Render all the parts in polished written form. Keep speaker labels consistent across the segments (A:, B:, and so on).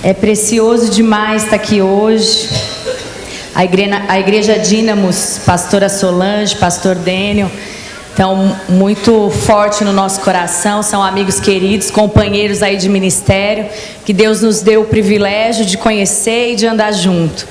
A: É precioso demais estar aqui hoje. A igreja Dínamos, pastora Solange, pastor Dênio, estão muito forte no nosso coração. São amigos queridos, companheiros aí de ministério, que Deus nos deu o privilégio de conhecer e de andar junto.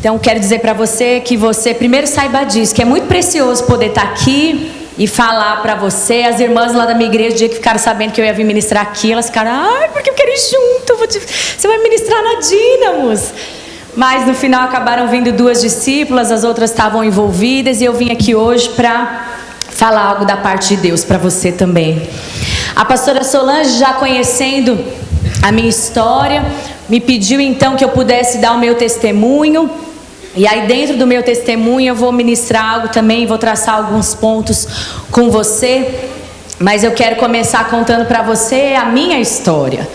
A: Então quero dizer para você que você primeiro saiba disso, que é muito precioso poder estar aqui e falar para você. As irmãs lá da minha igreja, o dia que ficaram sabendo que eu ia vir ministrar aqui, elas ficaram, porque eu quero ir junto, você vai ministrar na Dínamos. Mas no final acabaram vindo 2 discípulas, as outras estavam envolvidas, e eu vim aqui hoje para falar algo da parte de Deus para você também. A pastora Solange, já conhecendo a minha história, me pediu então que eu pudesse dar o meu testemunho. E aí dentro do meu testemunho eu vou ministrar algo também, vou traçar alguns pontos com você. Mas eu quero começar contando para você a minha história,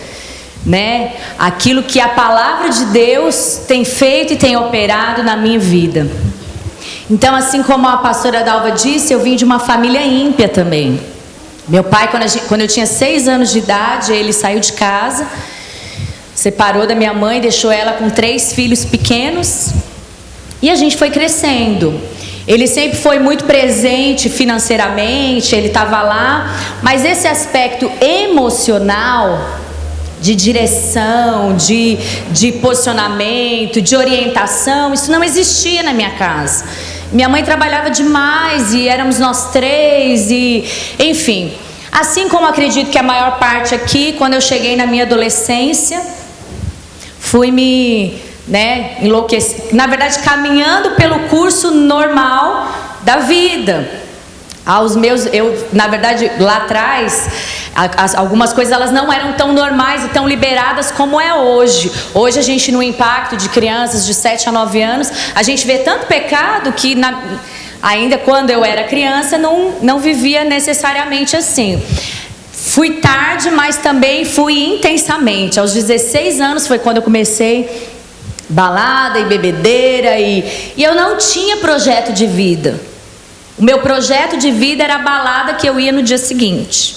A: né? Aquilo que a palavra de Deus tem feito e tem operado na minha vida. Então, assim como a pastora Dalva disse, eu vim de uma família ímpia também. Meu pai, quando eu tinha 6 anos de idade, ele saiu de casa, separou da minha mãe, deixou ela com 3 filhos pequenos. E a gente foi crescendo. Ele sempre foi muito presente financeiramente, ele estava lá, mas esse aspecto emocional, de direção, de posicionamento, de orientação, isso não existia na minha casa. Minha mãe trabalhava demais e éramos nós 3, e enfim. Assim como acredito que a maior parte aqui, quando eu cheguei na minha adolescência, fui enlouquecer, na verdade caminhando pelo curso normal da vida. Na verdade lá atrás, algumas coisas elas não eram tão normais e tão liberadas como é hoje. Hoje a gente, no impacto de crianças de 7 a 9 anos, a gente vê tanto pecado que ainda quando eu era criança não vivia necessariamente assim. Fui tarde, mas também fui intensamente. Aos 16 anos foi quando eu comecei balada e bebedeira, e eu não tinha projeto de vida. O meu projeto de vida era a balada que eu ia no dia seguinte.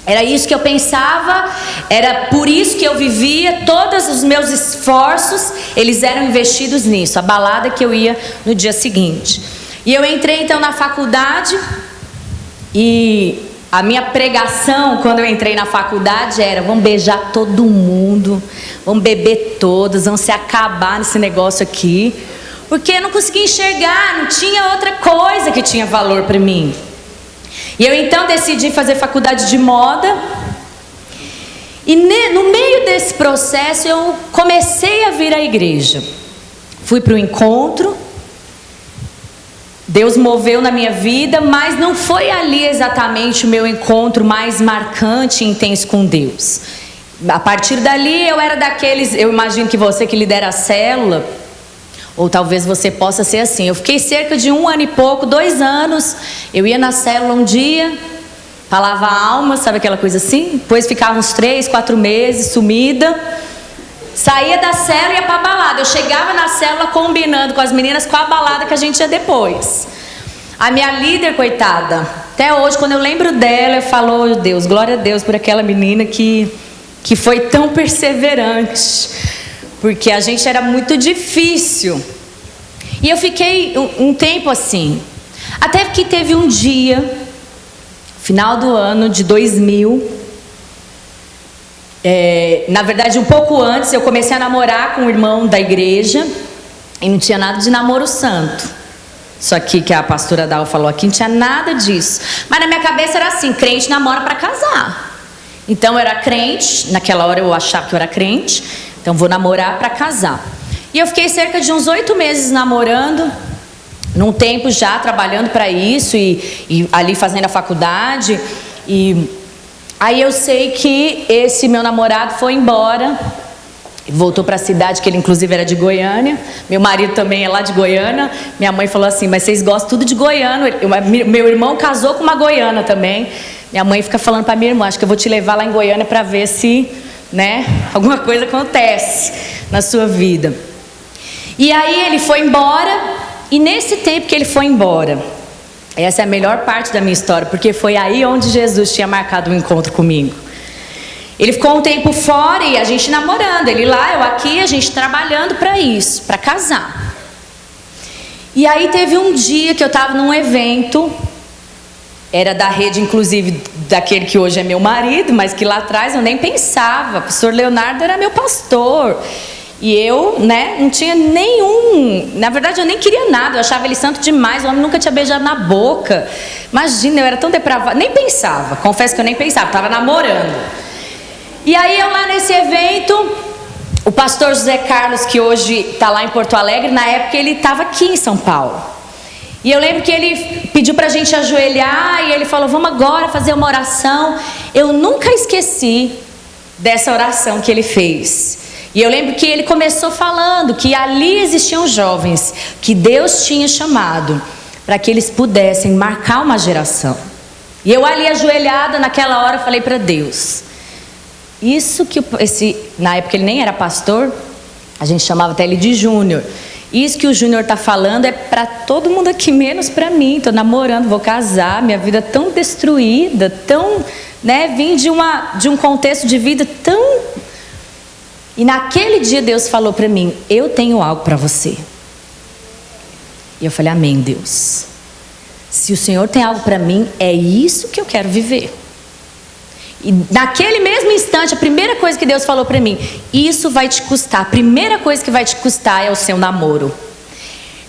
A: Era isso que eu pensava, era por isso que eu vivia. Todos os meus esforços, eles eram investidos nisso, a balada que eu ia no dia seguinte. E eu entrei então na faculdade, e a minha pregação quando eu entrei na faculdade era: vamos beijar todo mundo, vamos beber todas, vamos se acabar nesse negócio aqui. Porque eu não conseguia enxergar, não tinha outra coisa que tinha valor para mim. E eu então decidi fazer faculdade de moda. E no meio desse processo eu comecei a vir à igreja. Fui para o encontro. Deus moveu na minha vida, mas não foi ali exatamente o meu encontro mais marcante e intenso com Deus. A partir dali eu era daqueles, eu imagino que você que lidera a célula, ou talvez você possa ser assim. Eu fiquei cerca de 1 ano e pouco, 2 anos. Eu ia na célula um dia, falava alma, sabe aquela coisa assim? Depois ficava uns 3, 4 meses sumida. Saía da célula e ia pra balada. Eu chegava na célula combinando com as meninas com a balada que a gente ia depois. A minha líder, coitada, até hoje quando eu lembro dela, eu falo: oh, Deus, glória a Deus por aquela menina que foi tão perseverante. Porque a gente era muito difícil. E eu fiquei um tempo assim. Até que teve um dia, final do ano de 2000, na verdade um pouco antes, eu comecei a namorar com um irmão da igreja. E não tinha nada de namoro santo. Isso aqui que a pastora Dalva falou aqui, não tinha nada disso. Mas na minha cabeça era assim: crente namora para casar. Então eu era crente, naquela hora eu achava que eu era crente. Então vou namorar para casar. E eu fiquei cerca de uns 8 meses namorando, num tempo já trabalhando para isso, e ali fazendo a faculdade. E aí eu sei que esse meu namorado foi embora, voltou para a cidade, que ele inclusive era de Goiânia. Meu marido também é lá de Goiânia. Minha mãe falou assim: mas vocês gostam tudo de goiano. Meu irmão casou com uma goiana também. Minha mãe fica falando para minha irmã: acho que eu vou te levar lá em Goiânia para ver se alguma coisa acontece na sua vida. E aí ele foi embora. E nesse tempo que ele foi embora, essa é a melhor parte da minha história, porque foi aí onde Jesus tinha marcado um encontro comigo. Ele ficou um tempo fora e a gente namorando, ele lá, eu aqui, a gente trabalhando para isso, para casar. E aí teve um dia que eu estava num evento, era da rede, inclusive, daquele que hoje é meu marido, mas que lá atrás eu nem pensava. O pastor Leonardo era meu pastor. E eu, né, não tinha nenhum... Na verdade, eu nem queria nada. Eu achava ele santo demais. O homem nunca tinha beijado na boca. Imagina, eu era tão depravada. Nem pensava. Confesso que eu nem pensava. Estava namorando. E aí, eu lá nesse evento, o pastor José Carlos, que hoje está lá em Porto Alegre, na época ele estava aqui em São Paulo. E eu lembro que ele pediu para a gente ajoelhar. E ele falou, vamos agora fazer uma oração. Eu nunca esqueci dessa oração que ele fez. E eu lembro que ele começou falando que ali existiam jovens que Deus tinha chamado para que eles pudessem marcar uma geração. E eu ali ajoelhada naquela hora falei para Deus, isso que na época ele nem era pastor, a gente chamava até ele de Júnior. Isso que o Júnior está falando é para todo mundo aqui, menos para mim. Estou namorando, vou casar, minha vida tão destruída, tão, né, vim de um contexto de vida tão... E naquele dia Deus falou para mim, eu tenho algo para você. E eu falei, amém, Deus. Se o Senhor tem algo para mim, é isso que eu quero viver. E naquele mesmo instante, a primeira coisa que Deus falou para mim, isso vai te custar. A primeira coisa que vai te custar é o seu namoro.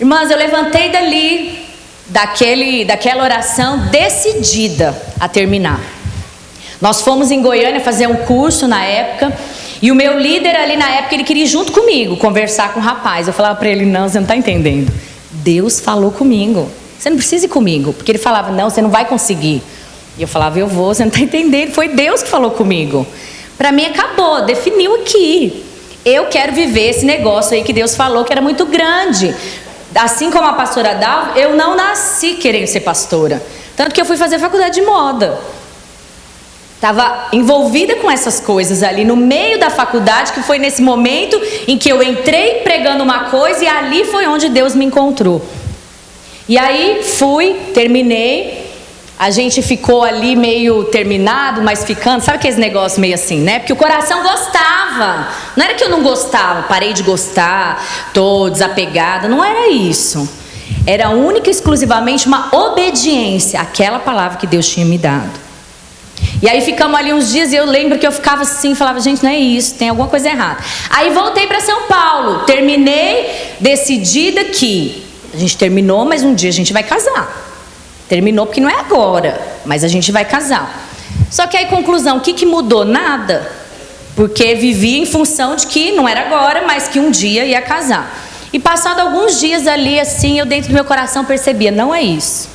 A: Irmãs, eu levantei dali, daquela oração, decidida a terminar. Nós fomos em Goiânia fazer um curso na época. E o meu líder ali na época, ele queria ir junto comigo, conversar com o rapaz. Eu falava para ele, não, você não está entendendo. Deus falou comigo. Você não precisa ir comigo. Porque ele falava, não, você não vai conseguir. E eu falava, eu vou, você não está entendendo. Foi Deus que falou comigo. Para mim acabou, definiu aqui. Eu quero viver esse negócio aí que Deus falou que era muito grande. Assim como a pastora Dalva, eu não nasci querendo ser pastora. Tanto que eu fui fazer faculdade de moda. Estava envolvida com essas coisas ali no meio da faculdade, que foi nesse momento em que eu entrei pregando uma coisa e ali foi onde Deus me encontrou. E aí fui, terminei, a gente ficou ali meio terminado, mas ficando, sabe aqueles negócios meio assim, né? Porque o coração gostava, não era que eu não gostava, parei de gostar, tô desapegada, não era isso. Era única e exclusivamente uma obediência àquela palavra que Deus tinha me dado. E aí ficamos ali uns dias e eu lembro que eu ficava assim, falava, gente, não é isso, tem alguma coisa errada. Aí voltei para São Paulo, terminei, decidida que a gente terminou, mas um dia a gente vai casar. Terminou porque não é agora, mas a gente vai casar. Só que aí, conclusão, o que mudou? Nada. Porque vivi em função de que não era agora, mas que um dia ia casar. E passado alguns dias ali, assim, eu dentro do meu coração percebia, não é isso.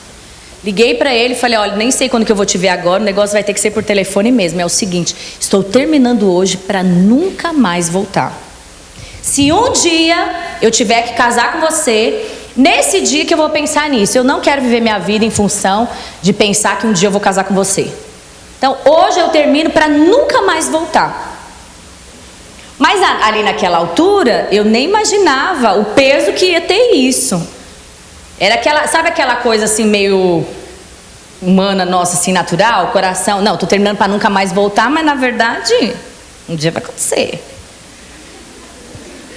A: Liguei para ele e falei, olha, nem sei quando que eu vou te ver agora, o negócio vai ter que ser por telefone mesmo. É o seguinte, estou terminando hoje para nunca mais voltar. Se um dia eu tiver que casar com você, nesse dia que eu vou pensar nisso. Eu não quero viver minha vida em função de pensar que um dia eu vou casar com você. Então hoje eu termino para nunca mais voltar. Mas ali naquela altura, eu nem imaginava o peso que ia ter isso. Era aquela, sabe aquela coisa assim meio humana nossa, assim, natural, coração, não, tô terminando para nunca mais voltar, mas na verdade, um dia vai acontecer.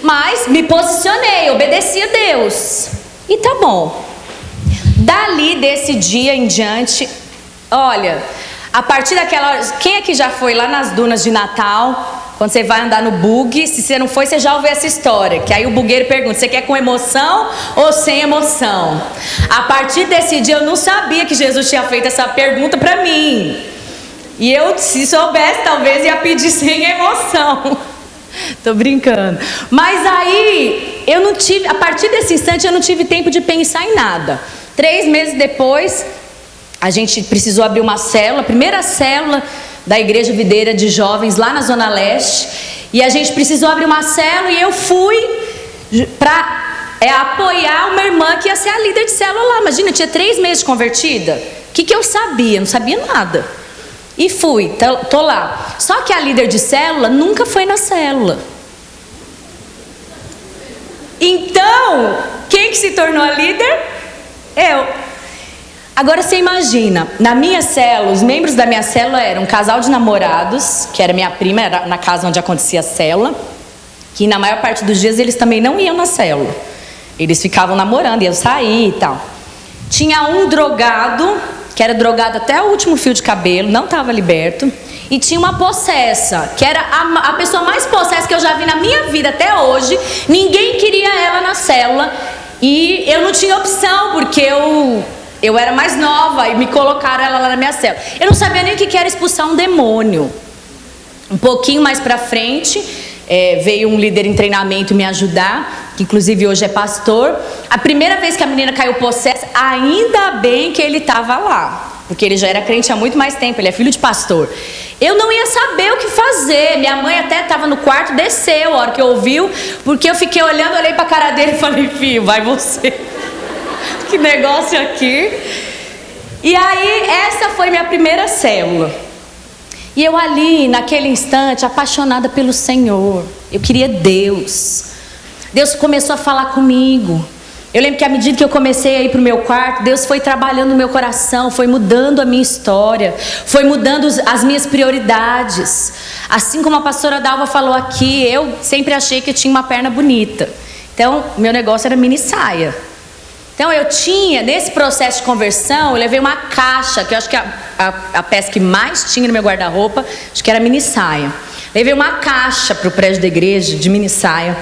A: Mas me posicionei, obedeci a Deus. E tá bom. Dali, desse dia em diante, olha, a partir daquela hora, quem é que já foi lá nas dunas de Natal? Quando você vai andar no bug, se você não foi, você já ouviu essa história. Que aí o bugueiro pergunta, você quer com emoção ou sem emoção? A partir desse dia eu não sabia que Jesus tinha feito essa pergunta para mim. E eu, se soubesse, talvez ia pedir sem emoção. Tô brincando. Mas aí, eu não tive, a partir desse instante eu não tive tempo de pensar em nada. 3 meses depois, a gente precisou abrir uma célula, a primeira célula da Igreja Videira de Jovens lá na Zona Leste, e a gente precisou abrir uma célula e eu fui para apoiar uma irmã que ia ser a líder de célula lá. Imagina, eu tinha 3 meses de convertida. O que eu sabia? Não sabia nada. E fui, tô lá. Só que a líder de célula nunca foi na célula. Então, quem que se tornou a líder? Eu. Agora você imagina, na minha célula, os membros da minha célula eram um casal de namorados, que era minha prima, era na casa onde acontecia a célula, que na maior parte dos dias eles também não iam na célula. Eles ficavam namorando, iam sair e tal. Tinha um drogado, que era drogado até o último fio de cabelo, não estava liberto. E tinha uma possessa, que era a pessoa mais possessa que eu já vi na minha vida até hoje. Ninguém queria ela na célula. E eu não tinha opção, porque eu era mais nova e me colocaram ela lá na minha célula. Eu não sabia nem o que era expulsar um demônio. Um pouquinho mais pra frente, veio um líder em treinamento me ajudar, que inclusive hoje é pastor. A primeira vez que a menina caiu possessa, ainda bem que ele estava lá. Porque ele já era crente há muito mais tempo, ele é filho de pastor. Eu não ia saber o que fazer. Minha mãe até estava no quarto, desceu a hora que ouviu, porque eu fiquei olhando, olhei para a cara dele e falei, filho, vai você. Que negócio aqui. E aí, essa foi minha primeira célula. E eu ali, naquele instante, apaixonada pelo Senhor. Eu queria Deus. Deus começou a falar comigo. Eu lembro que à medida que eu comecei a ir para o meu quarto, Deus foi trabalhando no meu coração, foi mudando a minha história, foi mudando as minhas prioridades. Assim como a pastora Dalva falou aqui, eu sempre achei que eu tinha uma perna bonita. Então, meu negócio era mini saia. Então, eu tinha, nesse processo de conversão, eu levei uma caixa, que eu acho que a peça que mais tinha no meu guarda-roupa, acho que era mini saia. Levei uma caixa para o prédio da igreja de mini saia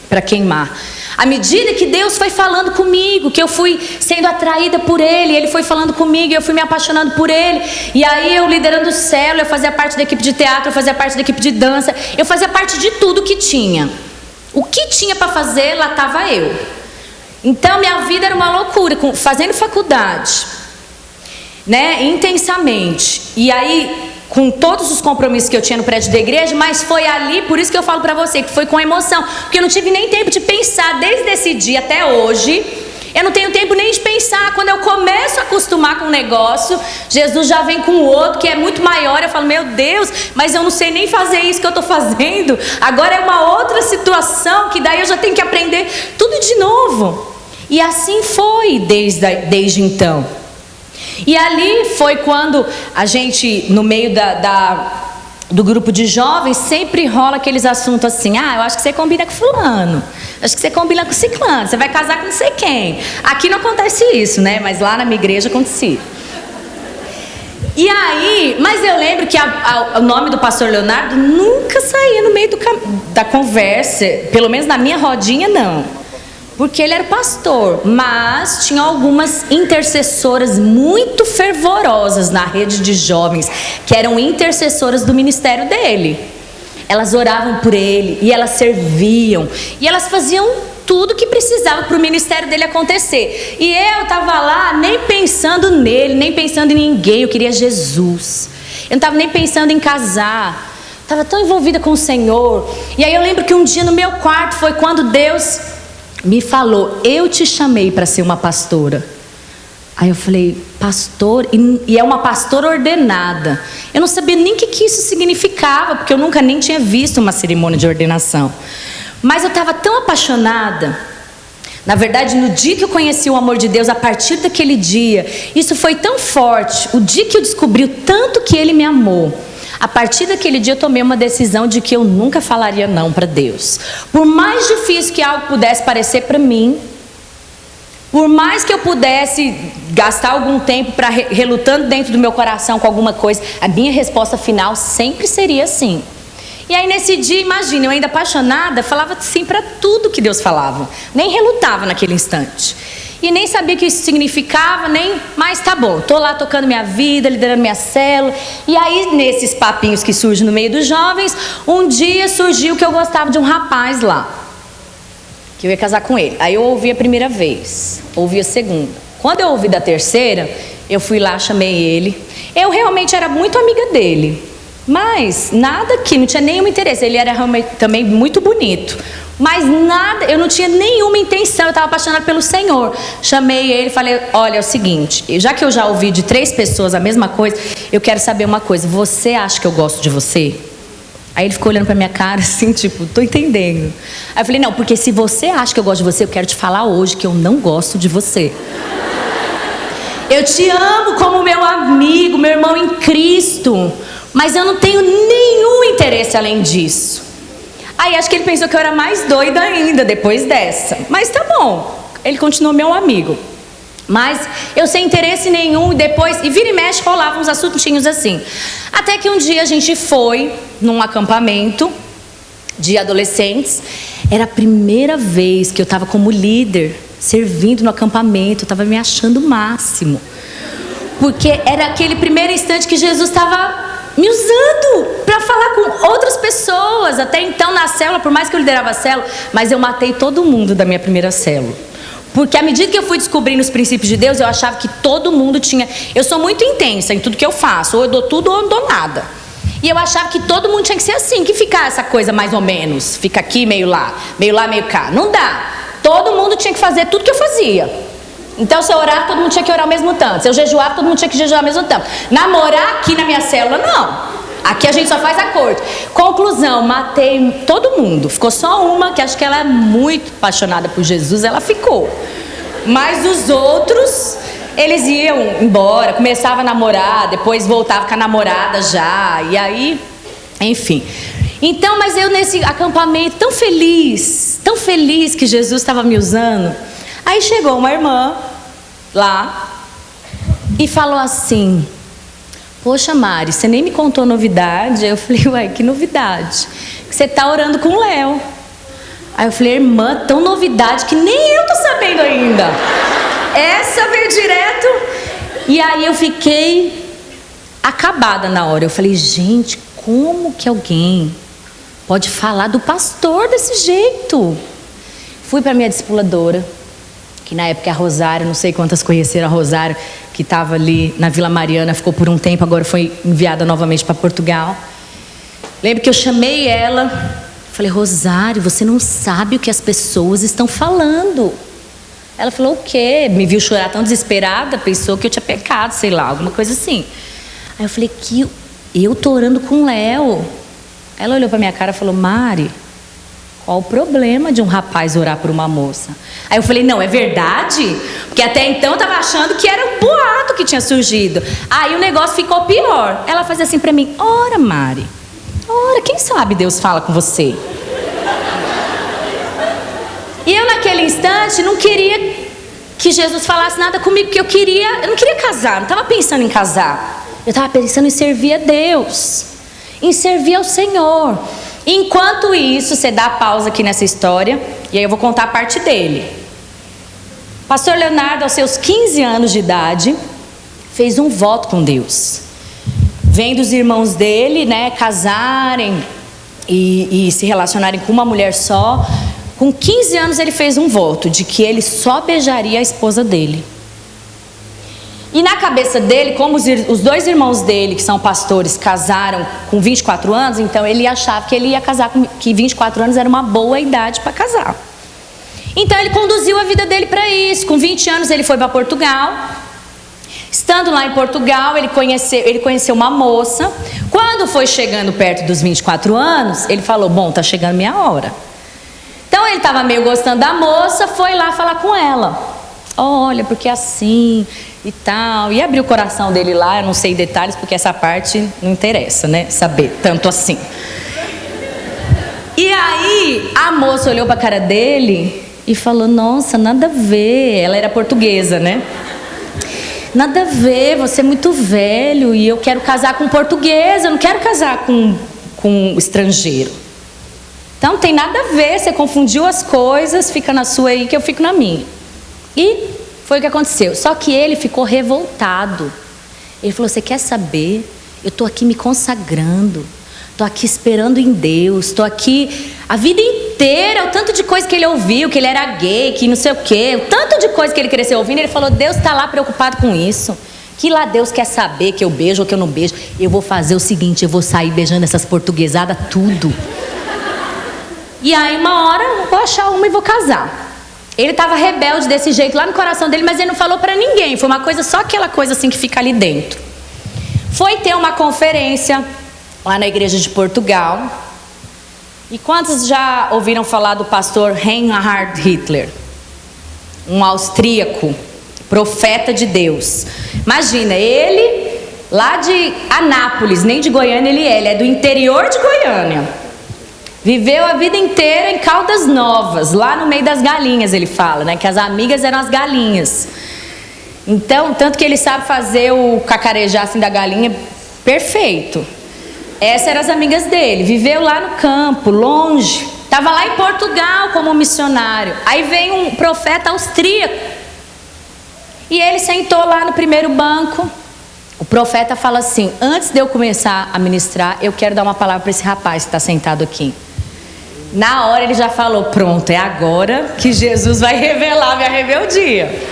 A: para queimar. À medida que Deus foi falando comigo, que eu fui sendo atraída por Ele, Ele foi falando comigo, eu fui me apaixonando por Ele. E aí eu liderando célula, eu fazia parte da equipe de teatro, eu fazia parte da equipe de dança, eu fazia parte de tudo que tinha. O que tinha para fazer, lá estava eu. Então minha vida era uma loucura, fazendo faculdade, né, intensamente. E aí, com todos os compromissos que eu tinha no prédio da igreja, mas foi ali, por isso que eu falo pra você, que foi com emoção, porque eu não tive nem tempo de pensar, desde esse dia até hoje, eu não tenho tempo nem de pensar. Quando eu começo a acostumar com um negócio, Jesus já vem com o outro, que é muito maior, eu falo, meu Deus, mas eu não sei nem fazer isso que eu tô fazendo, agora é uma outra situação, que daí eu já tenho que aprender tudo de novo. E assim foi desde então. E ali foi quando a gente, no meio do grupo de jovens, sempre rola aqueles assuntos assim, eu acho que você combina com fulano, acho que você combina com ciclano, você vai casar com não sei quem. Aqui não acontece isso, né? Mas lá na minha igreja acontecia. E aí, mas eu lembro que o nome do pastor Leonardo nunca saía no meio da conversa, pelo menos na minha rodinha não. Porque ele era pastor, mas tinha algumas intercessoras muito fervorosas na rede de jovens, que eram intercessoras do ministério dele. Elas oravam por ele, e elas serviam, e elas faziam tudo que precisava para o ministério dele acontecer. E eu estava lá nem pensando nele, nem pensando em ninguém, eu queria Jesus. Eu não estava nem pensando em casar, estava tão envolvida com o Senhor. E aí eu lembro que um dia no meu quarto foi quando Deus me falou, eu te chamei para ser uma pastora. Aí eu falei, pastor? E é uma pastora ordenada. Eu não sabia nem o que isso significava, porque eu nunca nem tinha visto uma cerimônia de ordenação. Mas eu estava tão apaixonada. Na verdade, no dia que eu conheci o amor de Deus, a partir daquele dia, isso foi tão forte. O dia que eu descobri o tanto que Ele me amou, a partir daquele dia eu tomei uma decisão de que eu nunca falaria não para Deus. Por mais difícil que algo pudesse parecer para mim, por mais que eu pudesse gastar algum tempo relutando dentro do meu coração com alguma coisa, a minha resposta final sempre seria sim. E aí nesse dia, imagina, eu ainda apaixonada, falava sim para tudo que Deus falava. Nem relutava naquele instante. E nem sabia o que isso significava, mas tá bom, tô lá tocando minha vida, liderando minha célula. E aí, nesses papinhos que surgem no meio dos jovens, um dia surgiu que eu gostava de um rapaz lá, que eu ia casar com ele. Aí eu ouvi a primeira vez, ouvi a segunda. Quando eu ouvi da terceira, eu fui lá, chamei ele. Eu realmente era muito amiga dele, mas nada que, não tinha nenhum interesse. Ele era também muito bonito. Mas nada, eu não tinha nenhuma intenção, eu estava apaixonada pelo Senhor. Chamei ele e falei, olha, é o seguinte, já que eu já ouvi de 3 pessoas a mesma coisa, eu quero saber uma coisa, você acha que eu gosto de você? Aí ele ficou olhando pra minha cara assim, tipo, tô entendendo. Aí eu falei, não, porque se você acha que eu gosto de você, eu quero te falar hoje que eu não gosto de você. eu te amo como meu amigo, meu irmão em Cristo, mas eu não tenho nenhum interesse além disso. Aí acho que ele pensou que eu era mais doida ainda depois dessa. Mas tá bom, ele continuou meu amigo. Mas eu sem interesse nenhum, e vira e mexe rolava uns assuntinhos assim. Até que um dia a gente foi num acampamento de adolescentes. Era a primeira vez que eu estava como líder, servindo no acampamento. Eu estava me achando o máximo. Porque era aquele primeiro instante que Jesus estava me usando para falar com outras pessoas. Até então na célula, por mais que eu liderava a célula, mas eu matei todo mundo da minha primeira célula. Porque à medida que eu fui descobrindo os princípios de Deus, eu achava que todo mundo tinha... Eu sou muito intensa em tudo que eu faço. Ou eu dou tudo ou eu não dou nada. E eu achava que todo mundo tinha que ser assim. Que ficar essa coisa mais ou menos. Fica aqui, meio lá, meio cá. Não dá. Todo mundo tinha que fazer tudo que eu fazia. Então se eu orava, todo mundo tinha que orar ao mesmo tanto. Se eu jejuava, todo mundo tinha que jejuar ao mesmo tempo. Namorar aqui na minha célula, não. Aqui a gente só faz acordo. Conclusão, matei todo mundo. Ficou só uma, que acho que ela é muito apaixonada por Jesus, ela ficou. Mas os outros, eles iam embora, começavam a namorar, depois voltava com a namorada já. E aí, enfim. Então, mas eu nesse acampamento tão feliz que Jesus estava me usando. Aí chegou uma irmã lá e falou assim: poxa, Mari, você nem me contou novidade. Aí eu falei: ué, que novidade? Que você tá orando com o Léo. Aí eu falei: irmã, tão novidade que nem eu tô sabendo ainda. Essa veio direto. E aí eu fiquei acabada na hora. Eu falei: gente, como que alguém pode falar do pastor desse jeito? Fui para minha discipuladora, que na época é a Rosário, não sei quantas conheceram a Rosário, que estava ali na Vila Mariana, ficou por um tempo, agora foi enviada novamente para Portugal. Lembro que eu chamei ela, falei: Rosário, você não sabe o que as pessoas estão falando. Ela falou: o quê? Me viu chorar tão desesperada, pensou que eu tinha pecado, sei lá, alguma coisa assim. Aí eu falei: que eu tô orando com o Léo. Ela olhou para minha cara e falou: Mari, qual o problema de um rapaz orar por uma moça? Aí eu falei: não, é verdade? Porque até então eu estava achando que era um boato que tinha surgido. Aí o negócio ficou pior. Ela fazia assim para mim: ora, Mari, ora, quem sabe Deus fala com você. E eu naquele instante não queria que Jesus falasse nada comigo, porque eu não queria casar, não estava pensando em casar. Eu estava pensando em servir a Deus, em servir ao Senhor. Enquanto isso, você dá pausa aqui nessa história, e aí eu vou contar a parte dele. Pastor Leonardo, aos seus 15 anos de idade, fez um voto com Deus. Vendo os irmãos dele, né, casarem e se relacionarem com uma mulher só. Com 15 anos ele fez um voto de que ele só beijaria a esposa dele. E na cabeça dele, como os dois irmãos dele, que são pastores, casaram com 24 anos, então ele achava que ele ia casar, que 24 anos era uma boa idade para casar. Então ele conduziu a vida dele para isso. Com 20 anos ele foi para Portugal. Estando lá em Portugal, ele conheceu uma moça. Quando foi chegando perto dos 24 anos, ele falou: bom, tá chegando minha hora. Então ele estava meio gostando da moça, foi lá falar com ela. Olha, porque assim e tal. E abriu o coração dele lá, eu não sei detalhes, porque essa parte não interessa, né? Saber tanto assim. E aí a moça olhou para a cara dele e falou: nossa, nada a ver. Ela era portuguesa, né? Nada a ver, você é muito velho e eu quero casar com português, eu não quero casar com estrangeiro. Então não tem nada a ver, você confundiu as coisas, fica na sua aí que eu fico na minha. E foi o que aconteceu. Só que ele ficou revoltado. Ele falou: você quer saber? Eu estou aqui me consagrando, estou aqui esperando em Deus, estou aqui a vida inteira, o tanto de coisa que ele ouviu, que ele era gay, que não sei o quê, o tanto de coisa que ele cresceu ouvindo. Ele falou: Deus está lá preocupado com isso, que lá Deus quer saber que eu beijo ou que eu não beijo. Eu vou fazer o seguinte, eu vou sair beijando essas portuguesadas tudo. E aí uma hora eu vou achar uma e vou casar. Ele estava rebelde desse jeito lá no coração dele, mas ele não falou para ninguém. Foi uma coisa, só aquela coisa assim que fica ali dentro. Foi ter uma conferência lá na igreja de Portugal. E quantos já ouviram falar do pastor Reinhard Hitler? Um austríaco, profeta de Deus. Imagina, ele lá de Anápolis, nem de Goiânia ele é do interior de Goiânia. Viveu a vida inteira em Caldas Novas, lá no meio das galinhas, ele fala, né? Que as amigas eram as galinhas. Então, tanto que ele sabe fazer o cacarejá assim da galinha perfeito. Essas eram as amigas dele. Viveu lá no campo, longe. Estava lá em Portugal como missionário. Aí vem um profeta austríaco. E ele sentou lá no primeiro banco. O profeta fala assim: antes de eu começar a ministrar, eu quero dar uma palavra para esse rapaz que está sentado aqui. Na hora ele já falou: pronto, é agora que Jesus vai revelar minha rebeldia.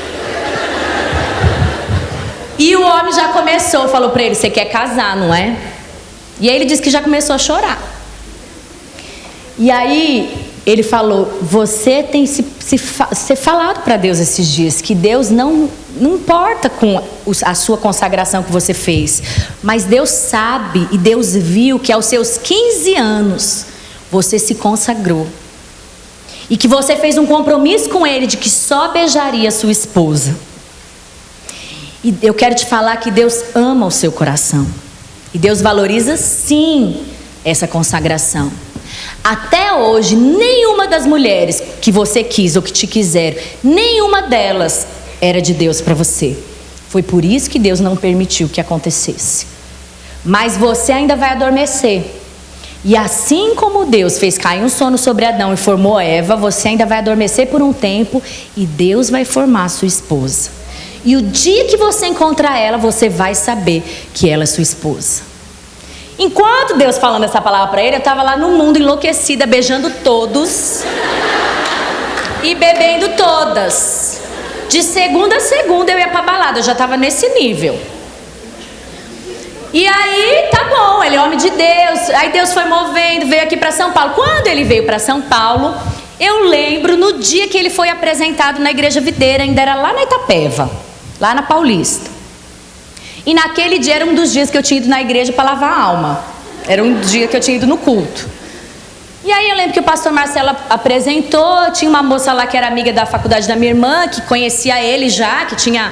A: E o homem já começou, falou para ele: você quer casar, não é? E aí ele disse que já começou a chorar. E aí ele falou: você tem se falado para Deus esses dias que Deus não importa com a sua consagração que você fez, mas Deus sabe e Deus viu que aos seus 15 anos você se consagrou e que você fez um compromisso com Ele de que só beijaria sua esposa. E eu quero te falar que Deus ama o seu coração e Deus valoriza sim essa consagração. Até hoje, nenhuma das mulheres que você quis ou que te quiseram, nenhuma delas era de Deus para você. Foi por isso que Deus não permitiu que acontecesse. Mas você ainda vai adormecer. E assim como Deus fez cair um sono sobre Adão e formou Eva, você ainda vai adormecer por um tempo e Deus vai formar a sua esposa. E o dia que você encontrar ela, você vai saber que ela é sua esposa. Enquanto Deus falando essa palavra para ele, eu estava lá no mundo enlouquecida, beijando todos e bebendo todas. De segunda a segunda eu ia para balada, eu já estava nesse nível. E aí, tá bom, ele é homem de Deus. Aí Deus foi movendo, veio aqui para São Paulo. Quando ele veio para São Paulo, eu lembro no dia que ele foi apresentado na Igreja Videira, ainda era lá na Itapeva, lá na Paulista. E naquele dia era um dos dias que eu tinha ido na igreja para lavar a alma. Era um dia que eu tinha ido no culto. E aí eu lembro que o pastor Marcelo apresentou. Tinha uma moça lá que era amiga da faculdade da minha irmã, que conhecia ele já, que tinha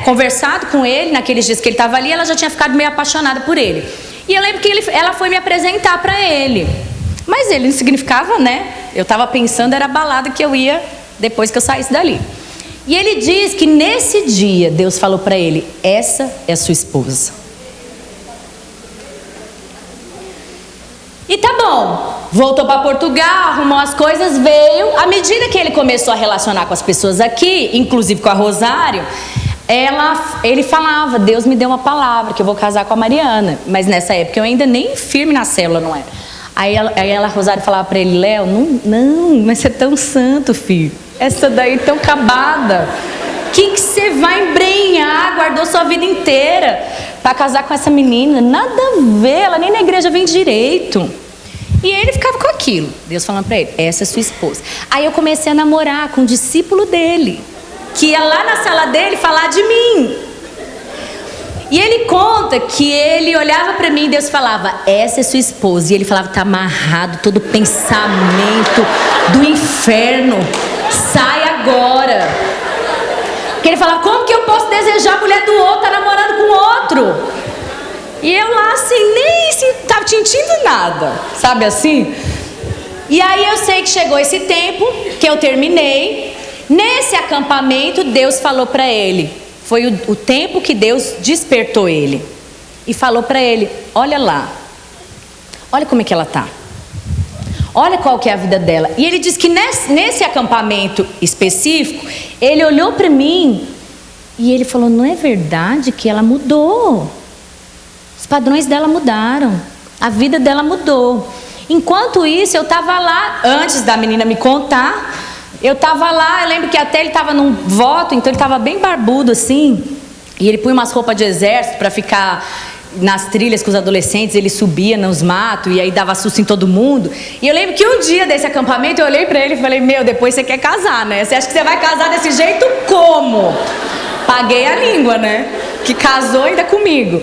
A: conversado com ele naqueles dias que ele estava ali. Ela já tinha ficado meio apaixonada por ele. E eu lembro que ela foi me apresentar para ele. Mas ele não significava, né? Eu estava pensando, era a balada que eu ia depois que eu saísse dali. E ele diz que nesse dia Deus falou para ele: essa é a sua esposa. E tá bom, voltou para Portugal, arrumou as coisas, veio. À medida que ele começou a relacionar com as pessoas aqui, inclusive com a Rosário, ele falava: Deus me deu uma palavra que eu vou casar com a Mariana. Mas nessa época eu ainda nem firme na célula não era. Aí a Rosário falava para ele: Léo, não, mas você é tão santo, filho. Essa daí tão acabada. Que você vai embrenhar? Guardou sua vida inteira para casar com essa menina? Nada a ver, ela nem na igreja vem direito. E ele ficava com aquilo. Deus falando para ele: essa é sua esposa. Aí eu comecei a namorar com um discípulo dele, que ia lá na sala dele falar de mim. E ele conta que ele olhava para mim e Deus falava: essa é sua esposa. E ele falava: tá amarrado todo pensamento do inferno, sai agora. Porque ele falava: como que eu posso desejar a mulher do outro, tá namorando com outro? E eu lá assim, nem tava sentindo nada, sabe assim? E aí eu sei que chegou esse tempo que eu terminei. Nesse acampamento Deus falou para ele, foi o tempo que Deus despertou ele e falou para ele: olha lá, olha como é que ela tá, olha qual que é a vida dela. E ele diz que nesse acampamento específico, ele olhou para mim e ele falou: não é verdade que ela mudou, os padrões dela mudaram, a vida dela mudou. Enquanto isso eu estava lá, antes da menina me contar, eu estava lá. Eu lembro que até ele estava num voto, então ele estava bem barbudo assim, e ele punha umas roupas de exército para ficar nas trilhas com os adolescentes. Ele subia nos matos e aí dava susto em todo mundo. E eu lembro que um dia desse acampamento eu olhei para ele e falei: meu, depois você quer casar, né? Você acha que você vai casar desse jeito como? Paguei a língua, né? Que casou ainda comigo.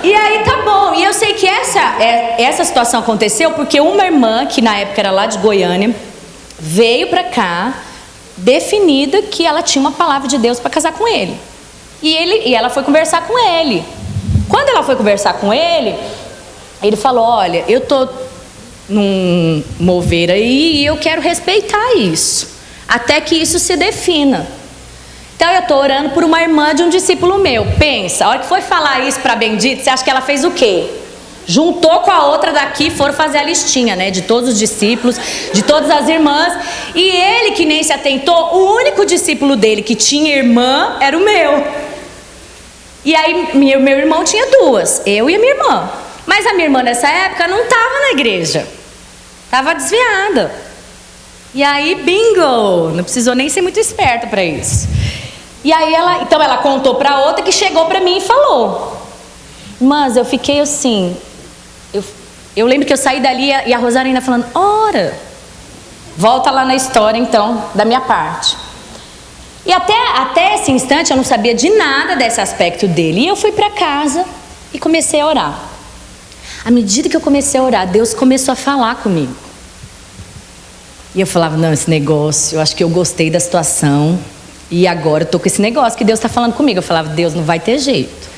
A: E aí tá bom. E eu sei que essa situação aconteceu porque uma irmã, que na época era lá de Goiânia, veio pra cá definida que ela tinha uma palavra de Deus para casar com ele. E ela foi conversar com ele. Quando ela foi conversar com ele, ele falou: olha, eu tô num mover aí e eu quero respeitar isso, até que isso se defina. Então eu estou orando por uma irmã de um discípulo meu. Pensa, a hora que foi falar isso para a Bendita, você acha que ela fez o quê? Juntou com a outra daqui, foram fazer a listinha, né? De todos os discípulos, de todas as irmãs. E ele, que nem se atentou, o único discípulo dele que tinha irmã era o meu. E aí meu irmão tinha duas, eu e a minha irmã. Mas a minha irmã nessa época não estava na igreja, estava desviada. E aí, bingo, não precisou nem ser muito esperta para isso. E aí então ela contou para outra, que chegou para mim e falou: mas eu fiquei assim, eu lembro que eu saí dali e a Rosário ainda falando: ora, volta lá na história então, da minha parte. E até esse instante eu não sabia de nada desse aspecto dele. E eu fui para casa e comecei a orar. À medida que eu comecei a orar, Deus começou a falar comigo. E eu falava: não, esse negócio, eu acho que eu gostei da situação. E agora eu tô com esse negócio que Deus está falando comigo. Eu falava: Deus, não vai ter jeito.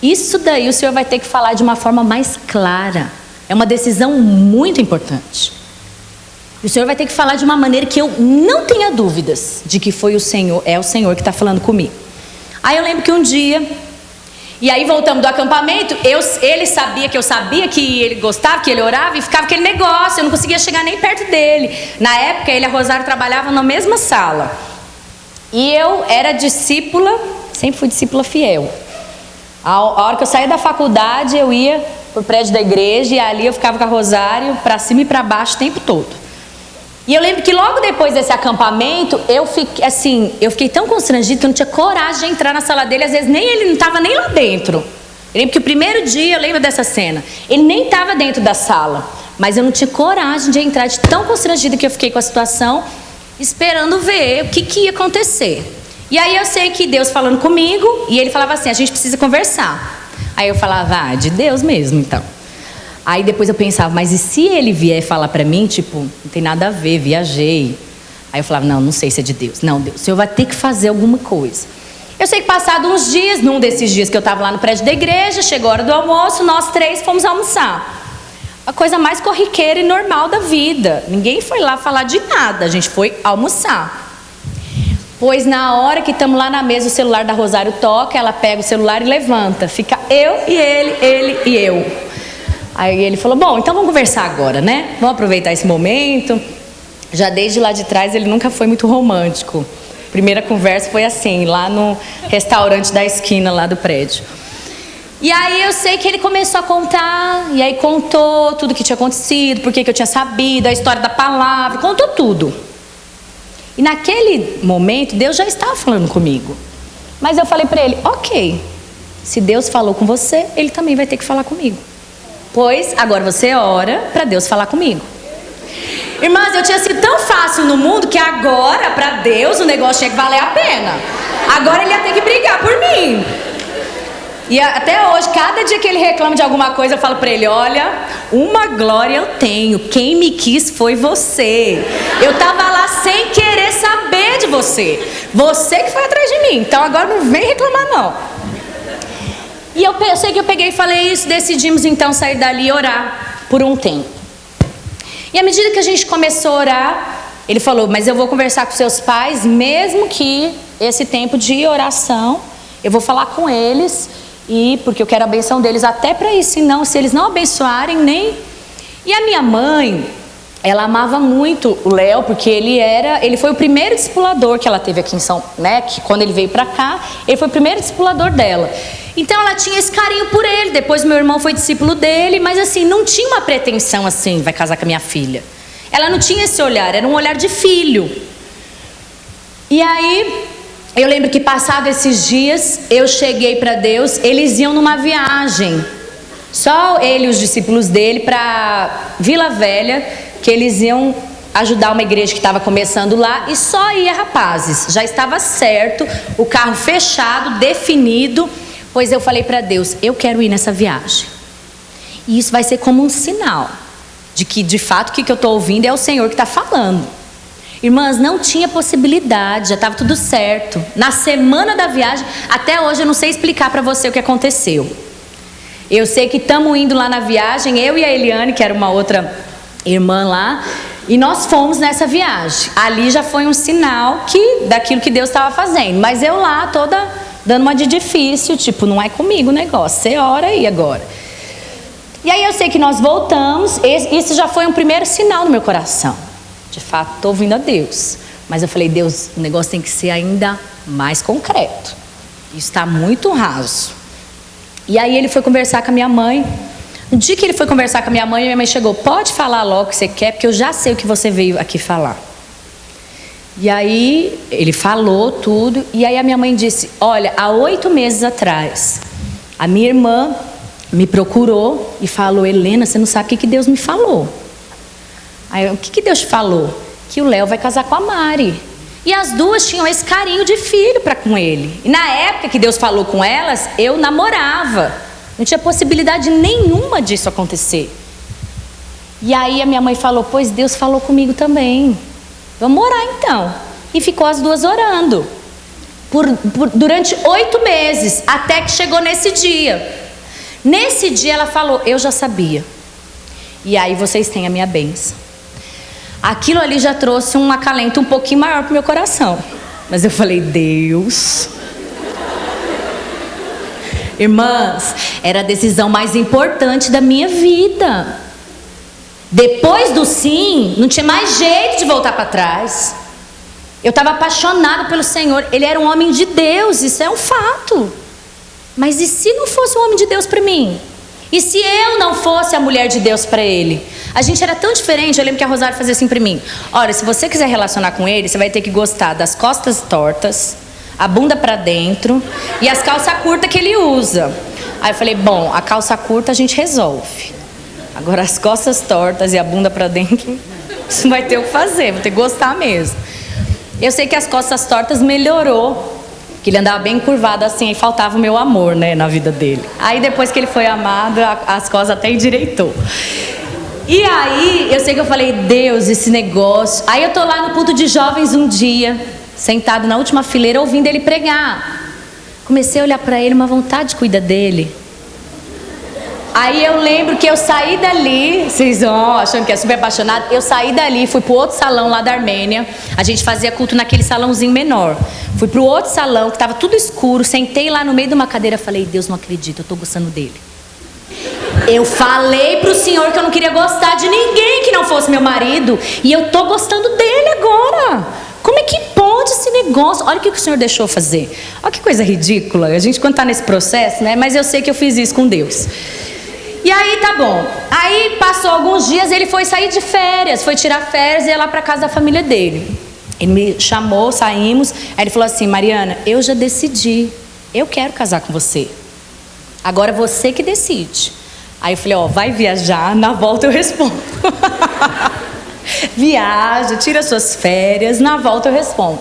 A: Isso daí o Senhor vai ter que falar de uma forma mais clara. É uma decisão muito importante. E o Senhor vai ter que falar de uma maneira que eu não tenha dúvidas de que foi o Senhor, é o Senhor que está falando comigo. Aí eu lembro que um dia, e aí voltamos do acampamento, ele sabia que eu sabia que ele gostava, que ele orava, e ficava aquele negócio, eu não conseguia chegar nem perto dele. Na época ele e a Rosário trabalhavam na mesma sala. E eu era discípula, sempre fui discípula fiel. A hora que eu saía da faculdade, eu ia pro prédio da igreja e ali eu ficava com a Rosário para cima e para baixo o tempo todo. E eu lembro que logo depois desse acampamento, eu fiquei tão constrangida que eu não tinha coragem de entrar na sala dele. Às vezes ele não estava nem lá dentro. Eu lembro que o primeiro dia, eu lembro dessa cena, ele nem estava dentro da sala. Mas eu não tinha coragem de entrar, de tão constrangida que eu fiquei com a situação, esperando ver o que ia acontecer. E aí eu sei que Deus falando comigo, e ele falava assim: a gente precisa conversar. Aí eu falava: de Deus mesmo então. Aí depois eu pensava: mas e se ele vier falar pra mim, tipo, não tem nada a ver, viajei. Aí eu falava: não sei se é de Deus. Não, Deus, o Senhor vai ter que fazer alguma coisa. Eu sei que passados uns dias, num desses dias que eu estava lá no prédio da igreja, chegou a hora do almoço, nós três fomos almoçar. A coisa mais corriqueira e normal da vida. Ninguém foi lá falar de nada, a gente foi almoçar. Pois na hora que estamos lá na mesa, o celular da Rosário toca, ela pega o celular e levanta. Fica eu e ele e eu. Aí ele falou: bom, então vamos conversar agora, né? Vamos aproveitar esse momento. Já desde lá de trás ele nunca foi muito romântico. Primeira conversa foi assim, lá no restaurante da esquina lá do prédio. E aí eu sei que ele começou a contar, e aí contou tudo que tinha acontecido, porque que eu tinha sabido, a história da palavra, contou tudo. E naquele momento Deus já estava falando comigo. Mas eu falei para ele: ok, se Deus falou com você, ele também vai ter que falar comigo. Pois agora você ora para Deus falar comigo. Irmãs, eu tinha sido tão fácil no mundo que agora para Deus o negócio tinha que valer a pena. Agora ele ia ter que brigar por mim. E até hoje, cada dia que ele reclama de alguma coisa, eu falo para ele: olha, uma glória eu tenho, quem me quis foi você. Eu tava lá sem querer saber de você. Você que foi atrás de mim, então agora não vem reclamar não. E eu sei que eu peguei e falei isso, decidimos então sair dali e orar por um tempo. E à medida que a gente começou a orar, ele falou: mas eu vou conversar com seus pais, mesmo que esse tempo de oração, eu vou falar com eles, e porque eu quero a benção deles até para isso, senão, se eles não abençoarem, nem... E a minha mãe, ela amava muito o Léo, porque ele foi o primeiro discipulador que ela teve aqui em São, né, que quando ele veio para cá, ele foi o primeiro discipulador dela. Então ela tinha esse carinho por ele. Depois meu irmão foi discípulo dele, mas assim, não tinha uma pretensão assim: vai casar com a minha filha. Ela não tinha esse olhar, era um olhar de filho. E aí, eu lembro que passados esses dias, eu cheguei para Deus, eles iam numa viagem, só ele e os discípulos dele, para Vila Velha, que eles iam ajudar uma igreja que estava começando lá, e só ia rapazes. Já estava certo, o carro fechado, definido. Pois eu falei para Deus: eu quero ir nessa viagem. E isso vai ser como um sinal de que, de fato, o que eu estou ouvindo é o Senhor que está falando. Irmãs, não tinha possibilidade, já estava tudo certo. Na semana da viagem, até hoje eu não sei explicar para você o que aconteceu. Eu sei que estamos indo lá na viagem, eu e a Eliane, que era uma outra irmã lá, e nós fomos nessa viagem. Ali já foi um sinal daquilo que Deus estava fazendo. Mas eu lá toda dando uma de difícil, tipo, não é comigo o negócio, você ora aí agora. E aí eu sei que nós voltamos, isso já foi um primeiro sinal no meu coração. De fato, estou ouvindo a Deus. Mas eu falei, Deus, o negócio tem que ser ainda mais concreto. Isso está muito raso. E aí ele foi conversar com a minha mãe. No dia que ele foi conversar com a minha mãe chegou, pode falar logo o que você quer, porque eu já sei o que você veio aqui falar. E aí ele falou tudo, e aí a minha mãe disse, olha, há 8 meses atrás, a minha irmã me procurou e falou, Helena, você não sabe o que Deus me falou. Aí, o que Deus falou? Que o Léo vai casar com a Mari. E as duas tinham esse carinho de filho para com ele. E na época que Deus falou com elas, eu namorava. Não tinha possibilidade nenhuma disso acontecer. E aí a minha mãe falou, pois Deus falou comigo também. Vamos orar então. E ficou as duas orando. Durante 8 meses, até que chegou nesse dia. Nesse dia ela falou, eu já sabia. E aí vocês têm a minha bênção. Aquilo ali já trouxe um acalento um pouquinho maior para o meu coração. Mas eu falei, Deus. Irmãs, era a decisão mais importante da minha vida. Depois do sim, não tinha mais jeito de voltar para trás. Eu estava apaixonada pelo Senhor. Ele era um homem de Deus, isso é um fato. Mas e se não fosse um homem de Deus para mim? E se eu não fosse a mulher de Deus para ele? A gente era tão diferente. Eu lembro que a Rosário fazia assim para mim, olha, se você quiser relacionar com ele, você vai ter que gostar das costas tortas, a bunda para dentro e as calças curtas que ele usa. Aí eu falei, bom, a calça curta a gente resolve. Agora as costas tortas e a bunda para dentro, isso não vai ter o que fazer, vou ter que gostar mesmo. Eu sei que as costas tortas melhorou, que ele andava bem curvado assim, e faltava o meu amor, né, na vida dele. Aí depois que ele foi amado, as costas até endireitou. E aí, eu sei que eu falei, Deus, esse negócio. Aí eu tô lá no culto de jovens um dia, sentado na última fileira, ouvindo ele pregar. Comecei a olhar para ele, uma vontade de cuidar dele. Aí eu lembro que eu saí dali, vocês vão achando que é super apaixonado, eu saí dali, fui pro outro salão lá da Armênia, a gente fazia culto naquele salãozinho menor. Fui pro outro salão, que tava tudo escuro, sentei lá no meio de uma cadeira, falei, Deus, não acredito, eu tô gostando dele. Eu falei pro Senhor que eu não queria gostar de ninguém que não fosse meu marido, e eu tô gostando dele agora. Como é que pode esse negócio? Olha o que o Senhor deixou fazer. Olha que coisa ridícula, a gente quando tá nesse processo, né? Mas eu sei que eu fiz isso com Deus. E aí tá bom, aí passou alguns dias, ele foi sair de férias, foi tirar férias e ia lá pra casa da família dele. Ele me chamou, saímos, aí ele falou assim, Mariana, eu já decidi, eu quero casar com você. Agora você que decide. Aí eu falei, ó, vai viajar, na volta eu respondo. Viaja, tira suas férias, na volta eu respondo.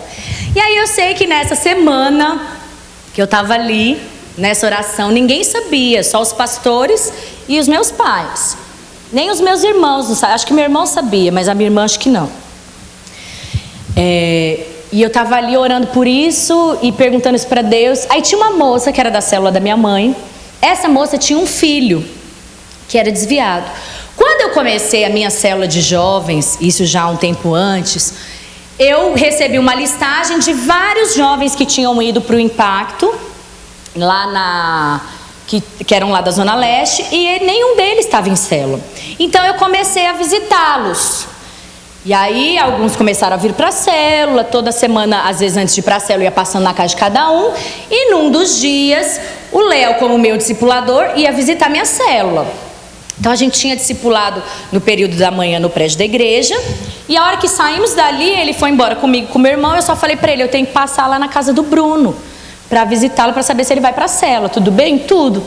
A: E aí eu sei que nessa semana que eu tava ali, nessa oração, ninguém sabia, só os pastores e os meus pais. Nem os meus irmãos, não sabem. Acho que meu irmão sabia, mas a minha irmã acho que não. E eu estava ali orando por isso e perguntando isso para Deus. Aí tinha uma moça que era da célula da minha mãe. Essa moça tinha um filho que era desviado. Quando eu comecei a minha célula de jovens, isso já um tempo antes, eu recebi uma listagem de vários jovens que tinham ido para o Impacto, lá que eram lá da Zona Leste, e nenhum deles estava em célula. Então eu comecei a visitá-los. E aí alguns começaram a vir para a célula, toda semana, às vezes antes de ir para a célula, ia passando na casa de cada um. E num dos dias, o Léo, como meu discipulador, ia visitar minha célula. Então a gente tinha discipulado no período da manhã no prédio da igreja. E a hora que saímos dali, ele foi embora comigo, com meu irmão. Eu só falei para ele, eu tenho que passar lá na casa do Bruno para visitá-lo, para saber se ele vai para a célula. Tudo bem? Tudo.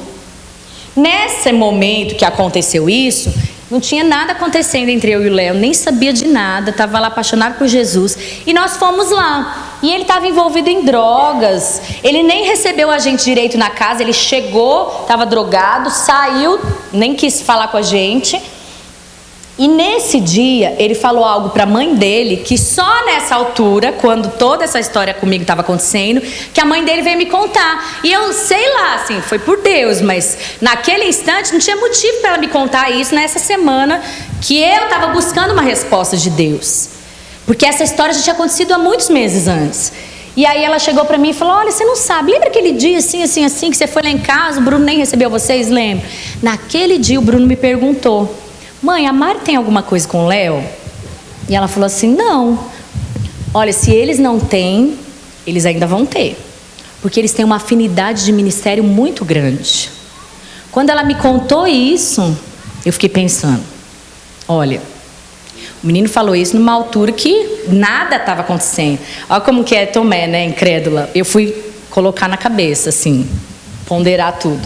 A: Nesse momento que aconteceu isso, não tinha nada acontecendo entre eu e o Léo, nem sabia de nada, estava lá apaixonado por Jesus. E nós fomos lá. E ele estava envolvido em drogas. Ele nem recebeu a gente direito na casa. Ele chegou, estava drogado, saiu, nem quis falar com a gente. E nesse dia, ele falou algo para a mãe dele, que só nessa altura, quando toda essa história comigo estava acontecendo, que a mãe dele veio me contar. E eu sei lá, assim, foi por Deus, mas naquele instante não tinha motivo para ela me contar isso nessa semana que eu estava buscando uma resposta de Deus. Porque essa história já tinha acontecido há muitos meses antes. E aí ela chegou para mim e falou: olha, você não sabe, lembra aquele dia assim, assim, assim, que você foi lá em casa, o Bruno nem recebeu vocês? Lembra? Naquele dia o Bruno me perguntou: mãe, a Mari tem alguma coisa com o Léo? E ela falou assim: não. Olha, se eles não têm, eles ainda vão ter. Porque eles têm uma afinidade de ministério muito grande. Quando ela me contou isso, eu fiquei pensando: olha, o menino falou isso numa altura que nada estava acontecendo. Olha como que é Tomé, né, incrédula. Eu fui colocar na cabeça, assim, ponderar tudo.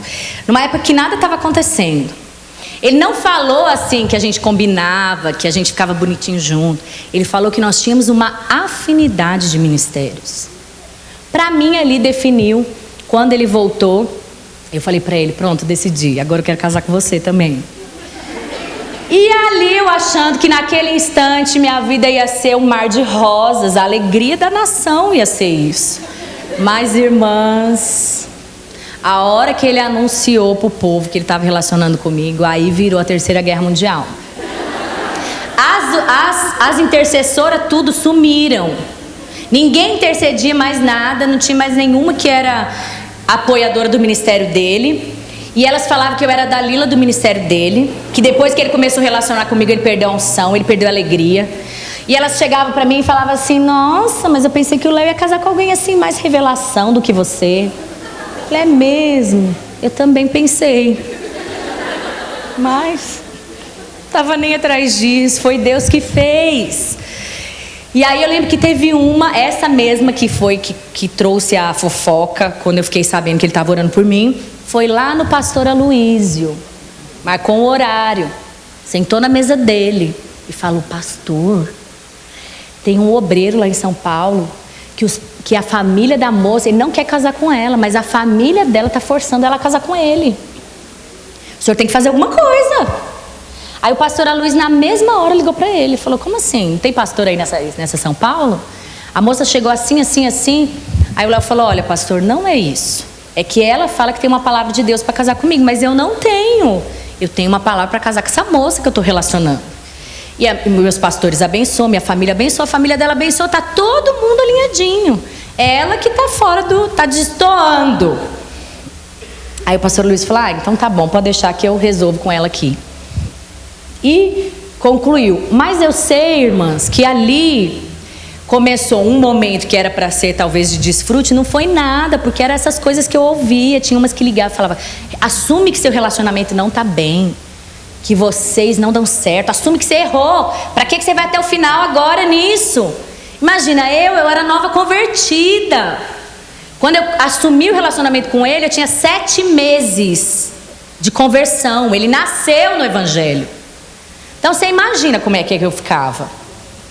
A: Numa época que nada estava acontecendo. Ele não falou assim que a gente combinava, que a gente ficava bonitinho junto. Ele falou que nós tínhamos uma afinidade de ministérios. Para mim, ali definiu. Quando ele voltou, eu falei para ele: pronto, decidi, agora eu quero casar com você também. E ali eu achando que naquele instante minha vida ia ser um mar de rosas, a alegria da nação ia ser isso. Mas, irmãs, a hora que ele anunciou para o povo que ele estava relacionando comigo, aí virou a Terceira Guerra Mundial. As intercessoras tudo sumiram. Ninguém intercedia mais nada, não tinha mais nenhuma que era apoiadora do ministério dele. E elas falavam que eu era Dalila do ministério dele, que depois que ele começou a relacionar comigo, ele perdeu a unção, ele perdeu a alegria. E elas chegavam para mim e falavam assim: nossa, mas eu pensei que o Léo ia casar com alguém assim, mais revelação do que você. Eu falei: é mesmo? Eu também pensei. Mas não estava nem atrás disso, foi Deus que fez. E aí eu lembro que teve essa mesma que foi que trouxe a fofoca, quando eu fiquei sabendo que ele estava orando por mim. Foi lá no pastor Aloísio, marcou um horário, sentou na mesa dele e falou: pastor, tem um obreiro lá em São Paulo que a família da moça, ele não quer casar com ela, mas a família dela está forçando ela a casar com ele. O senhor tem que fazer alguma coisa. Aí o pastor Aloísio na mesma hora ligou para ele e falou: como assim? Não tem pastor aí nessa São Paulo? A moça chegou assim, assim, assim. Aí o Léo falou: olha, pastor, não é isso. É que ela fala que tem uma palavra de Deus para casar comigo, mas eu não tenho. Eu tenho uma palavra para casar com essa moça que eu estou relacionando. E meus pastores abençoam, minha família abençoa, a família dela abençoa, tá todo mundo alinhadinho. Ela que tá fora tá destoando. Aí o pastor Luiz falou: então tá bom, pode deixar que eu resolvo com ela aqui. E concluiu. Mas eu sei, irmãs, que ali começou um momento que era para ser talvez de desfrute, não foi nada, porque eram essas coisas que eu ouvia. Tinha umas que ligavam e falavam: assume que seu relacionamento não tá bem, que vocês não dão certo, assume que você errou. Para que você vai até o final agora nisso? Imagina, eu era nova convertida. Quando eu assumi o relacionamento com ele, eu tinha 7 meses de conversão. Ele nasceu no evangelho. Então você imagina como é que eu ficava.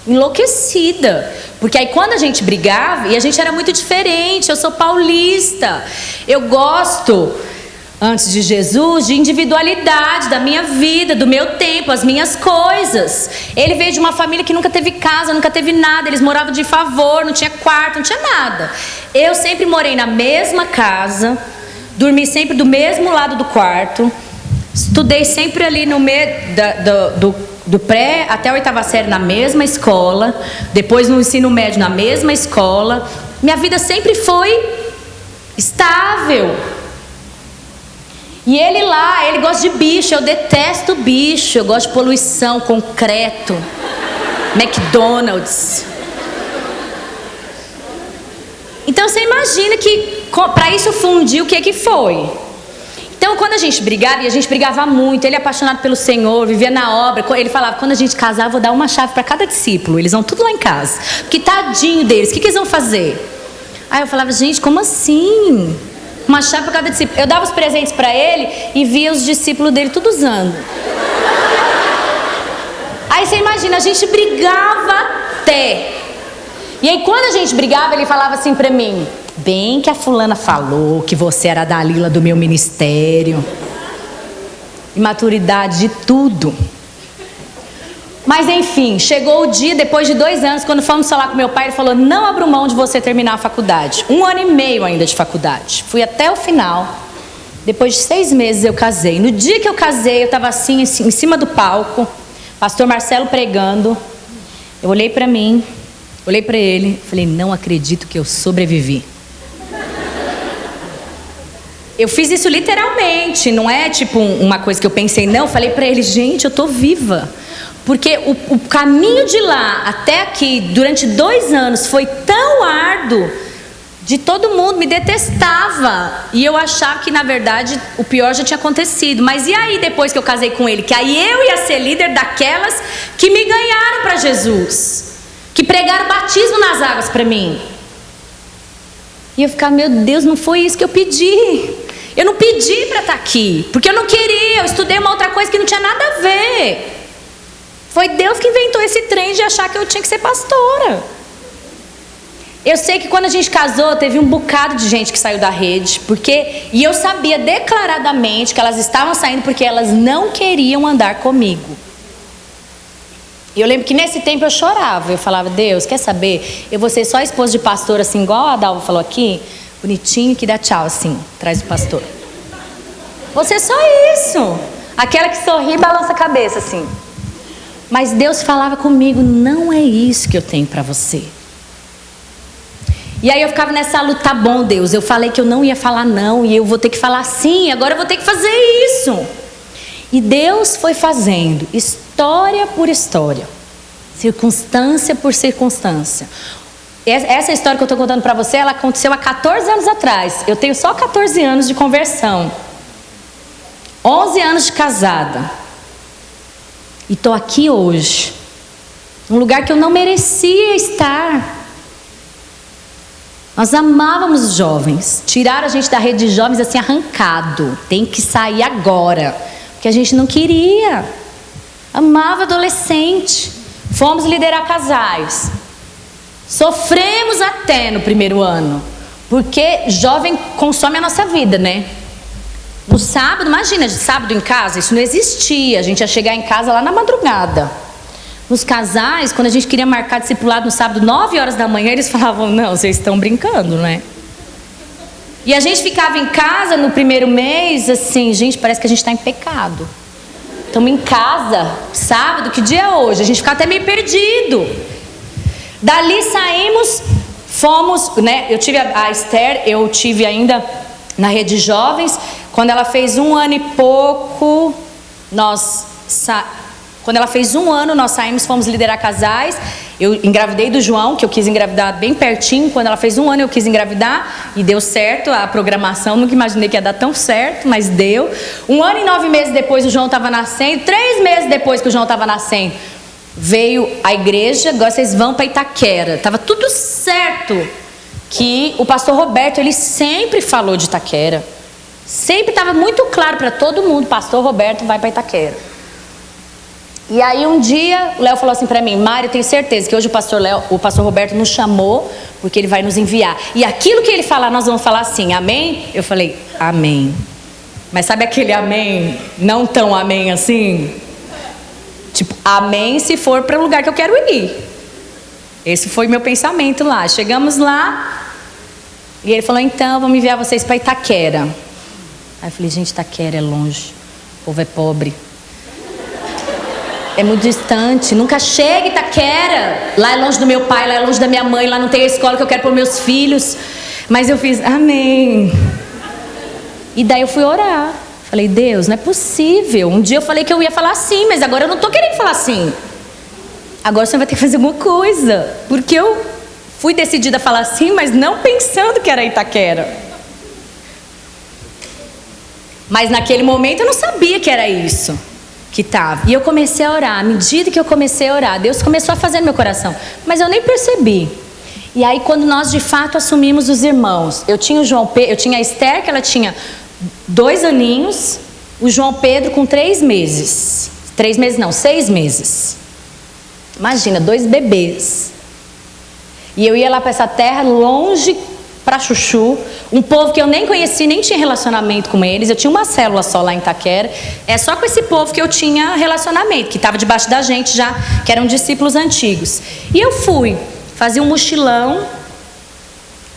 A: Enlouquecida. Porque aí quando a gente brigava, e a gente era muito diferente. Eu sou paulista. Eu gosto, antes de Jesus, de individualidade, da minha vida, do meu tempo, as minhas coisas. Ele veio de uma família que nunca teve casa, nunca teve nada. Eles moravam de favor, não tinha quarto, não tinha nada. Eu sempre morei na mesma casa, dormi sempre do mesmo lado do quarto, estudei sempre ali no meio do pré até a 8ª série na mesma escola, depois no ensino médio na mesma escola. Minha vida sempre foi estável. E ele lá, ele gosta de bicho, eu detesto bicho, eu gosto de poluição, concreto, McDonald's. Então você imagina que para isso fundir o que foi. Então quando a gente brigava, e a gente brigava muito, ele é apaixonado pelo Senhor, vivia na obra, ele falava: quando a gente casar eu vou dar uma chave para cada discípulo, eles vão tudo lá em casa, porque tadinho deles, o que eles vão fazer? Aí eu falava: gente, como assim? Uma chave para cada discípulo. Eu dava os presentes para ele e via os discípulos dele tudo usando. Aí você imagina, a gente brigava até. E aí quando a gente brigava, ele falava assim para mim: bem que a fulana falou que você era a Dalila do meu ministério. Imaturidade de tudo. Mas enfim, chegou o dia, depois de 2 anos, quando fomos falar com meu pai, ele falou: não abro mão de você terminar a faculdade. 1 ano e meio ainda de faculdade. Fui até o final. Depois de 6 meses eu casei. No dia que eu casei, eu estava assim, em cima do palco, pastor Marcelo pregando. Eu olhei para mim, olhei para ele, falei: não acredito que eu sobrevivi. Eu fiz isso literalmente, não é tipo uma coisa que eu pensei, não. Falei para ele: gente, eu tô viva. Porque o caminho de lá até aqui, durante 2 anos, foi tão árduo, de todo mundo me detestava. E eu achava que, na verdade, o pior já tinha acontecido. Mas e aí, depois que eu casei com ele? Que aí eu ia ser líder daquelas que me ganharam para Jesus, que pregaram batismo nas águas para mim. E eu ficava: meu Deus, não foi isso que eu pedi. Eu não pedi para estar aqui, porque eu não queria. Eu estudei uma outra coisa que não tinha nada a ver. Foi Deus que inventou esse trem de achar que eu tinha que ser pastora. Eu sei que quando a gente casou, teve um bocado de gente que saiu da rede, e eu sabia declaradamente que elas estavam saindo porque elas não queriam andar comigo. E eu lembro que nesse tempo eu chorava. Eu falava: Deus, quer saber? Eu vou ser só esposa de pastor, assim, igual a Dalva falou aqui, bonitinho, que dá tchau, assim, atrás do pastor. Vou ser só isso. Aquela que sorri e balança a cabeça, assim. Mas Deus falava comigo: não é isso que eu tenho para você. E aí eu ficava nessa luta: tá bom, Deus, eu falei que eu não ia falar não, e eu vou ter que falar sim, agora eu vou ter que fazer isso. E Deus foi fazendo, história por história, circunstância por circunstância. Essa história que eu estou contando para você, ela aconteceu há 14 anos atrás. Eu tenho só 14 anos de conversão, 11 anos de casada. E estou aqui hoje, num lugar que eu não merecia estar. Nós amávamos os jovens, tiraram a gente da rede de jovens assim, arrancado. Tem que sair agora, porque a gente não queria. Amava adolescente. Fomos liderar casais. Sofremos até no primeiro ano, porque jovem consome a nossa vida, né? No sábado, imagina, de sábado em casa, isso não existia. A gente ia chegar em casa lá na madrugada. Nos casais, quando a gente queria marcar discipulado no sábado, 9 horas da manhã, eles falavam: não, vocês estão brincando, né? E a gente ficava em casa no primeiro mês, assim, gente, parece que a gente está em pecado. Estamos em casa, sábado, que dia é hoje? A gente ficava até meio perdido. Dali saímos, fomos, né? Eu tive a Esther, eu tive ainda na rede de jovens. Quando ela fez 1 ano e pouco, quando ela fez 1 ano, nós saímos, fomos liderar casais. Eu engravidei do João, que eu quis engravidar bem pertinho. Quando ela fez 1 ano, eu quis engravidar e deu certo a programação. Nunca imaginei que ia dar tão certo, mas deu. 1 ano e 9 meses depois o João estava nascendo. 3 meses depois que o João estava nascendo, veio a igreja. Agora vocês vão para Itaquera. Estava tudo certo, que o pastor Roberto, ele sempre falou de Itaquera. Sempre estava muito claro para todo mundo: pastor Roberto vai para Itaquera. E aí um dia o Léo falou assim para mim: Mari, eu tenho certeza que hoje o pastor Roberto nos chamou porque ele vai nos enviar. E aquilo que ele falar, nós vamos falar assim, amém? Eu falei: amém. Mas sabe aquele amém, não tão amém assim? Tipo, amém se for para o lugar que eu quero ir. Esse foi meu pensamento lá. Chegamos lá e ele falou: então, vamos enviar vocês para Itaquera. Aí eu falei: gente, Itaquera é longe, o povo é pobre, é muito distante, nunca chega Itaquera. Lá é longe do meu pai, lá é longe da minha mãe, lá não tem a escola que eu quero para os meus filhos. Mas eu fiz amém. E daí eu fui orar. Falei: Deus, não é possível. Um dia eu falei que eu ia falar assim, mas agora eu não estou querendo falar assim. Agora você vai ter que fazer alguma coisa. Porque eu fui decidida a falar assim, mas não pensando que era Itaquera. Mas naquele momento eu não sabia que era isso que estava. E eu comecei a orar. À medida que eu comecei a orar, Deus começou a fazer no meu coração. Mas eu nem percebi. E aí, quando nós de fato assumimos os irmãos, eu tinha o João Pedro, eu tinha a Esther, que ela tinha 2 aninhos, o João Pedro com 3 meses. 3 meses não, 6 meses. Imagina, 2 bebês. E eu ia lá para essa terra longe pra chuchu, um povo que eu nem conheci, nem tinha relacionamento com eles. Eu tinha uma célula só lá em Itaquera. É só com esse povo que eu tinha relacionamento, que estava debaixo da gente já, que eram discípulos antigos. E eu fui, fazia um mochilão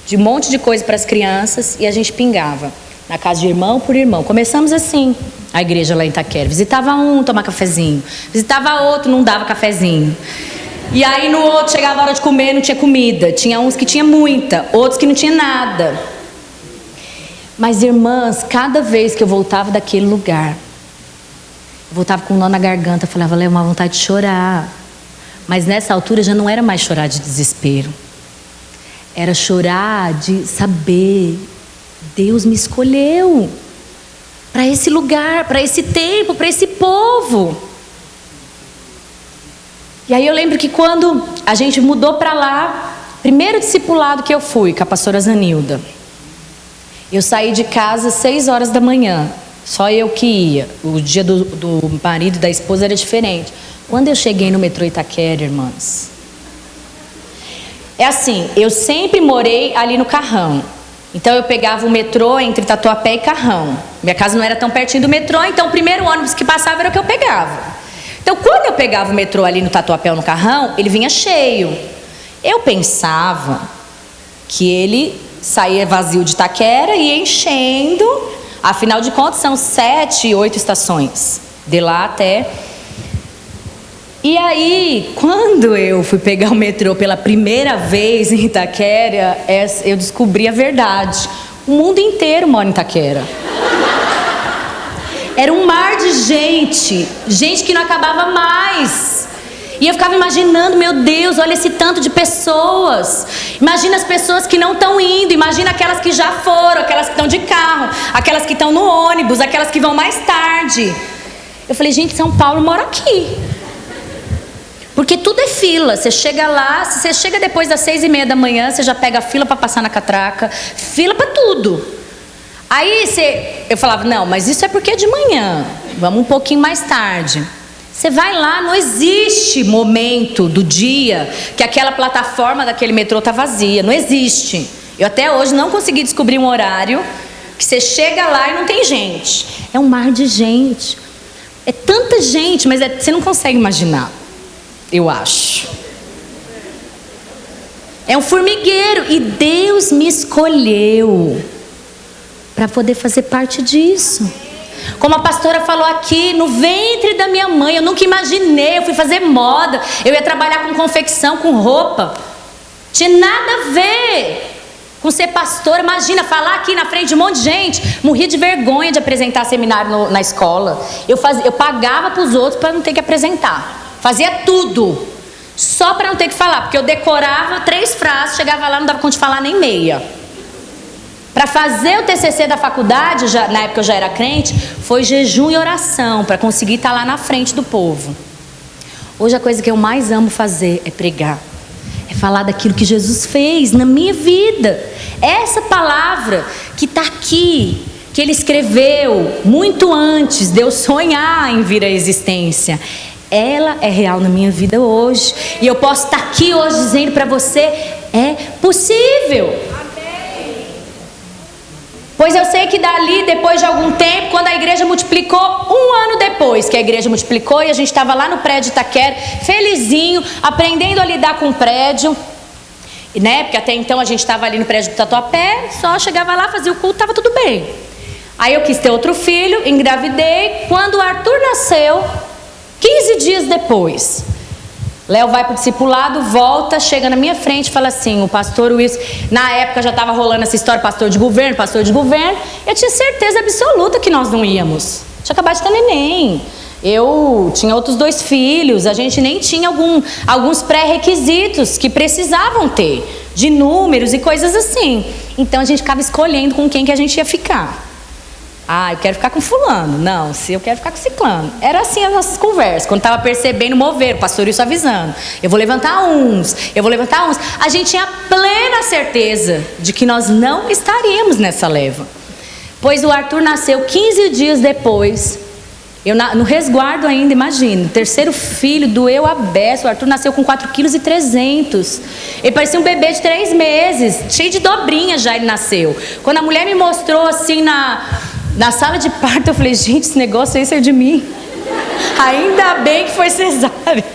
A: de um monte de coisa para as crianças e a gente pingava na casa de irmão por irmão. Começamos assim, a igreja lá em Itaquera. Visitava um, tomar cafezinho. Visitava outro, não dava cafezinho. E aí no outro chegava a hora de comer, não tinha comida. Tinha uns que tinha muita, outros que não tinha nada. Mas irmãs, cada vez que eu voltava daquele lugar, eu voltava com um nó na garganta, falava, Léo, uma vontade de chorar. Mas nessa altura já não era mais chorar de desespero. Era chorar de saber, Deus me escolheu para esse lugar, para esse tempo, para esse povo. E aí eu lembro que quando a gente mudou para lá, primeiro discipulado que eu fui com a pastora Zanilda, eu saí de casa às 6 horas da manhã, só eu que ia. O dia do marido e da esposa era diferente. Quando eu cheguei no metrô Itaquera, irmãs, é assim, eu sempre morei ali no Carrão. Então eu pegava o metrô entre Tatuapé e Carrão. Minha casa não era tão pertinho do metrô, então o primeiro ônibus que passava era o que eu pegava. Então, quando eu pegava o metrô ali no Tatuapé ou no Carrão, ele vinha cheio. Eu pensava que ele saía vazio de Itaquera e ia enchendo. Afinal de contas, são 7, 8 estações. De lá até... E aí, quando eu fui pegar o metrô pela primeira vez em Itaquera, eu descobri a verdade. O mundo inteiro mora em Itaquera. Era um mar de gente, gente que não acabava mais. E eu ficava imaginando, meu Deus, olha esse tanto de pessoas. Imagina as pessoas que não estão indo, imagina aquelas que já foram, aquelas que estão de carro, aquelas que estão no ônibus, aquelas que vão mais tarde. Eu falei, gente, São Paulo mora aqui. Porque tudo é fila, você chega lá, se você chega depois das 6:30 da manhã, você já pega a fila para passar na catraca, fila para tudo. Aí eu falava, não, mas isso é porque é de manhã, vamos um pouquinho mais tarde. Você vai lá, não existe momento do dia que aquela plataforma daquele metrô está vazia, não existe. Eu até hoje não consegui descobrir um horário que você chega lá e não tem gente. É um mar de gente, é tanta gente, mas você não consegue imaginar, eu acho. É um formigueiro e Deus me escolheu para poder fazer parte disso. Como a pastora falou aqui, no ventre da minha mãe, eu nunca imaginei, eu fui fazer moda, eu ia trabalhar com confecção, com roupa. Tinha nada a ver com ser pastora. Imagina, falar aqui na frente de um monte de gente. Morria de vergonha de apresentar seminário na escola. Eu pagava para os outros para não ter que apresentar. Fazia tudo, só para não ter que falar, porque eu decorava 3 frases, chegava lá, não dava conta de falar nem meia. Para fazer o TCC da faculdade, na época eu já era crente, foi jejum e oração, para conseguir estar lá na frente do povo. Hoje a coisa que eu mais amo fazer é pregar. É falar daquilo que Jesus fez na minha vida. Essa palavra que está aqui, que Ele escreveu muito antes de eu sonhar em vir à existência, ela é real na minha vida hoje. E eu posso estar aqui hoje dizendo para você, é possível. Pois eu sei que dali, depois de algum tempo, quando a igreja multiplicou, 1 ano depois que a igreja multiplicou, e a gente estava lá no prédio Itaquera, felizinho, aprendendo a lidar com o prédio, né? Porque até então a gente estava ali no prédio do Tatuapé, só chegava lá, fazia o culto, estava tudo bem. Aí eu quis ter outro filho, engravidei. Quando o Arthur nasceu, 15 dias depois, Léo vai para o discipulado, volta, chega na minha frente e fala assim, o pastor Wilson, na época já estava rolando essa história, pastor de governo, eu tinha certeza absoluta que nós não íamos. Tinha acabado de ter neném, eu tinha outros 2 filhos, a gente nem tinha alguns pré-requisitos que precisavam ter, de números e coisas assim. Então a gente ficava escolhendo com quem que a gente ia ficar. Ah, eu quero ficar com fulano. Não, se eu quero ficar com ciclano. Era assim as nossas conversas. Quando estava percebendo mover, o pastor isso avisando. Eu vou levantar uns. A gente tinha plena certeza de que nós não estaríamos nessa leva. Pois o Arthur nasceu 15 dias depois Eu no resguardo ainda, imagina. Terceiro filho, doeu a beça. O Arthur nasceu com 4,3 kg. Ele parecia um bebê de 3 meses. Cheio de dobrinha já ele nasceu. Quando a mulher me mostrou assim na sala de parto, eu falei, gente, esse negócio aí saiu de mim. Ainda bem que foi cesárea.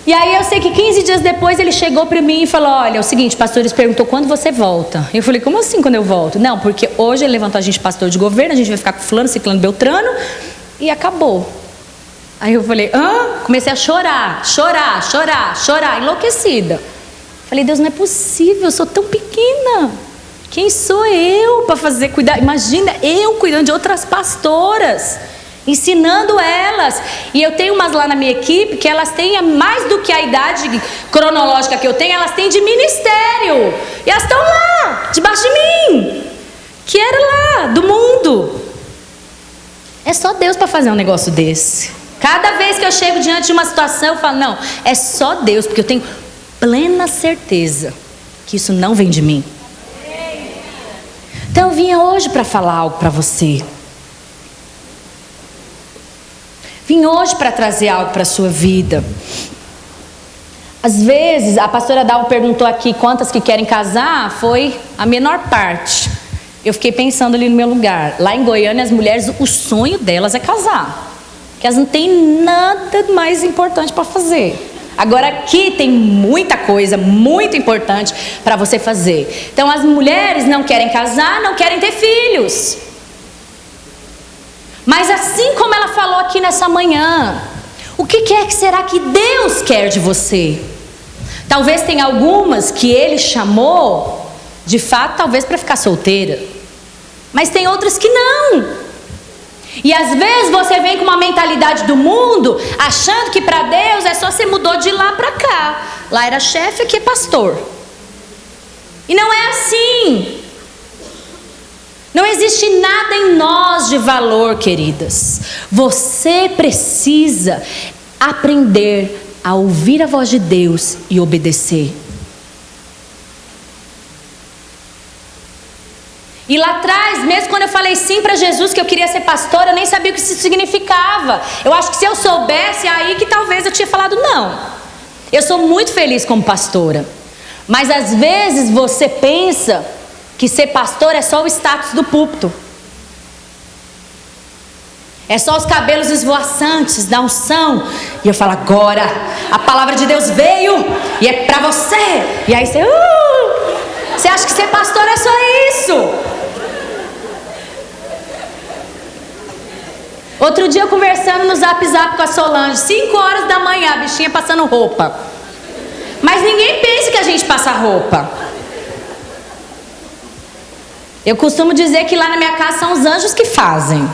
A: E aí eu sei que 15 dias depois ele chegou para mim e falou, olha, é o seguinte, pastor, eles perguntou quando você volta. Eu falei, como assim quando eu volto? Não, porque hoje ele levantou a gente pastor de governo, a gente vai ficar com fulano, ciclano, beltrano, e acabou. Aí eu falei, comecei a chorar, enlouquecida. Falei, Deus, não é possível, eu sou tão pequena. Quem sou eu para cuidar? Imagina eu cuidando de outras pastoras, ensinando elas. E eu tenho umas lá na minha equipe que elas têm mais do que a idade cronológica que eu tenho, elas têm de ministério. E elas estão lá, debaixo de mim, que era lá, do mundo. É só Deus para fazer um negócio desse. Cada vez que eu chego diante de uma situação, eu falo, não, é só Deus, porque eu tenho plena certeza que isso não vem de mim. Então eu vinha hoje para falar algo para você. Vim hoje para trazer algo para a sua vida. Às vezes, a pastora Dalva perguntou aqui quantas que querem casar, foi a menor parte. Eu fiquei pensando ali no meu lugar. Lá em Goiânia, as mulheres, o sonho delas é casar. Porque elas não têm nada mais importante para fazer. Agora aqui tem muita coisa muito importante para você fazer. Então as mulheres não querem casar, não querem ter filhos. Mas assim como ela falou aqui nessa manhã, o que será que Deus quer de você? Talvez tenha algumas que Ele chamou, de fato, talvez para ficar solteira. Mas tem outras que não. E às vezes você vem com uma mentalidade do mundo, achando que para Deus é só você mudou de lá para cá. Lá era chefe, aqui é pastor. E não é assim. Não existe nada em nós de valor, queridas. Você precisa aprender a ouvir a voz de Deus e obedecer. E lá atrás, mesmo quando eu falei sim para Jesus que eu queria ser pastora, eu nem sabia o que isso significava. Eu acho que se eu soubesse, aí que talvez eu tinha falado não. Eu sou muito feliz como pastora. Mas às vezes você pensa que ser pastor é só o status do púlpito. É só os cabelos esvoaçantes da unção. E eu falo, agora a palavra de Deus veio e é pra você. E aí você acha que ser pastor é só isso? Outro dia eu conversando no Zap com a Solange, 5 horas da manhã, a bichinha passando roupa. Mas ninguém pensa que a gente passa roupa. Eu costumo dizer que lá na minha casa são os anjos que fazem.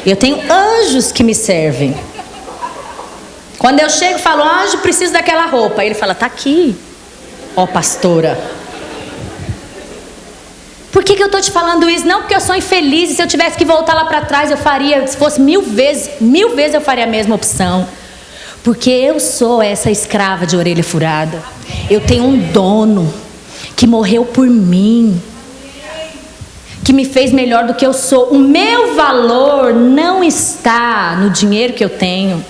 A: Eu tenho anjos que me servem. Quando eu chego e falo, anjo, preciso daquela roupa. Aí ele fala, tá aqui, ó pastora. Por que eu estou te falando isso? Não porque eu sou infeliz e se eu tivesse que voltar lá para trás eu faria, se fosse 1000 vezes eu faria a mesma opção. Porque eu sou essa escrava de orelha furada. Eu tenho um dono que morreu por mim, que me fez melhor do que eu sou. O meu valor não está no dinheiro que eu tenho,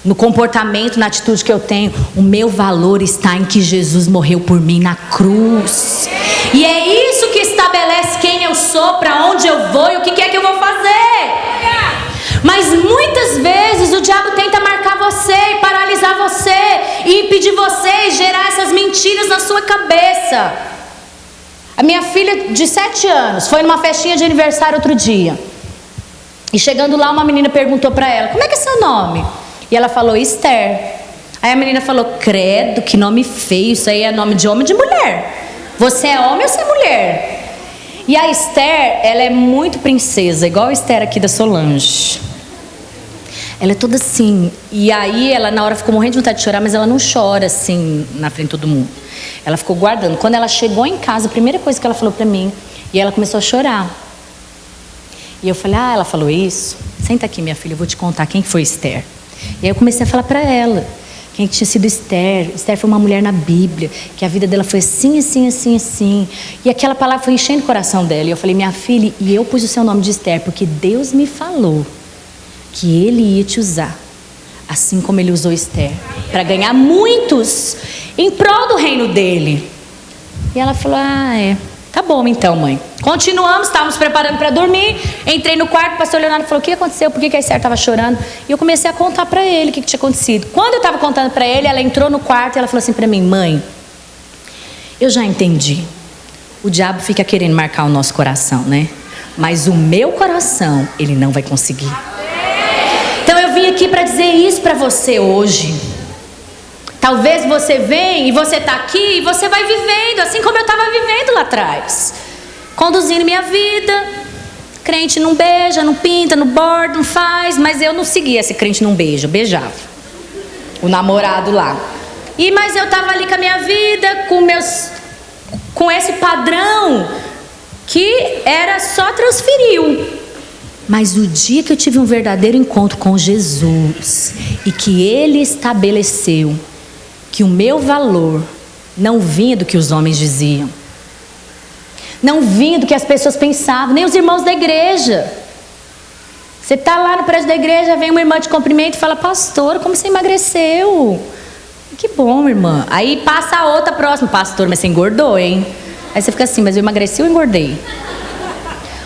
A: no comportamento, na atitude que eu tenho. O meu valor está em que Jesus morreu por mim na cruz. E é isso que estabelece quem eu sou, para onde eu vou e o que é que eu vou fazer. Mas muitas vezes o diabo tenta marcar você e paralisar você e impedir você e gerar essas mentiras na sua cabeça. A minha filha de 7 anos foi numa festinha de aniversário outro dia. E chegando lá, uma menina perguntou para ela, como é que é seu nome? E ela falou, Esther. Aí a menina falou, credo, que nome feio, isso aí é nome de homem ou de mulher? Você é homem ou você é mulher? E a Esther, ela é muito princesa, igual a Esther aqui da Solange. Ela é toda assim. E aí ela na hora ficou morrendo de vontade de chorar, mas ela não chora assim na frente de todo mundo. Ela ficou guardando. Quando ela chegou em casa, a primeira coisa que ela falou pra mim, e ela começou a chorar. E eu falei, ela falou isso? Senta aqui, minha filha, eu vou te contar quem foi Esther. E aí eu comecei a falar pra ela quem tinha sido Esther. Esther foi uma mulher na Bíblia, que a vida dela foi assim, assim, assim, assim. E aquela palavra foi enchendo o coração dela. E eu falei, minha filha, e eu pus o seu nome de Esther, porque Deus me falou que Ele ia te usar, assim como Ele usou Esther, para ganhar muitos em prol do reino dEle. E ela falou, tá bom então, mãe. Continuamos, estávamos preparando para dormir. Entrei no quarto, o pastor Leonardo falou, o que aconteceu? Por que a Esther estava chorando? E eu comecei a contar para ele o que tinha acontecido. Quando eu estava contando para ele, ela entrou no quarto e ela falou assim para mim, mãe, eu já entendi. O diabo fica querendo marcar o nosso coração, né? Mas o meu coração, ele não vai conseguir. Então eu vim aqui para dizer isso para você hoje. Talvez você venha e você está aqui e você vai vivendo assim como eu estava vivendo lá atrás, conduzindo minha vida. Crente não beija, não pinta, não borda, não faz. Mas eu não seguia esse crente não beija, eu beijava o namorado lá. Mas eu estava ali com a minha vida, com esse padrão que era só transferiu. Mas o dia que eu tive um verdadeiro encontro com Jesus e que Ele estabeleceu que o meu valor não vinha do que os homens diziam, não vinha do que as pessoas pensavam, nem os irmãos da igreja. Você está lá no prédio da igreja, vem uma irmã te cumprimenta e fala, pastor, como você emagreceu? Que bom, irmã. Aí passa a outra próxima, pastor, mas você engordou, hein? Aí você fica assim, mas eu emagreci ou engordei?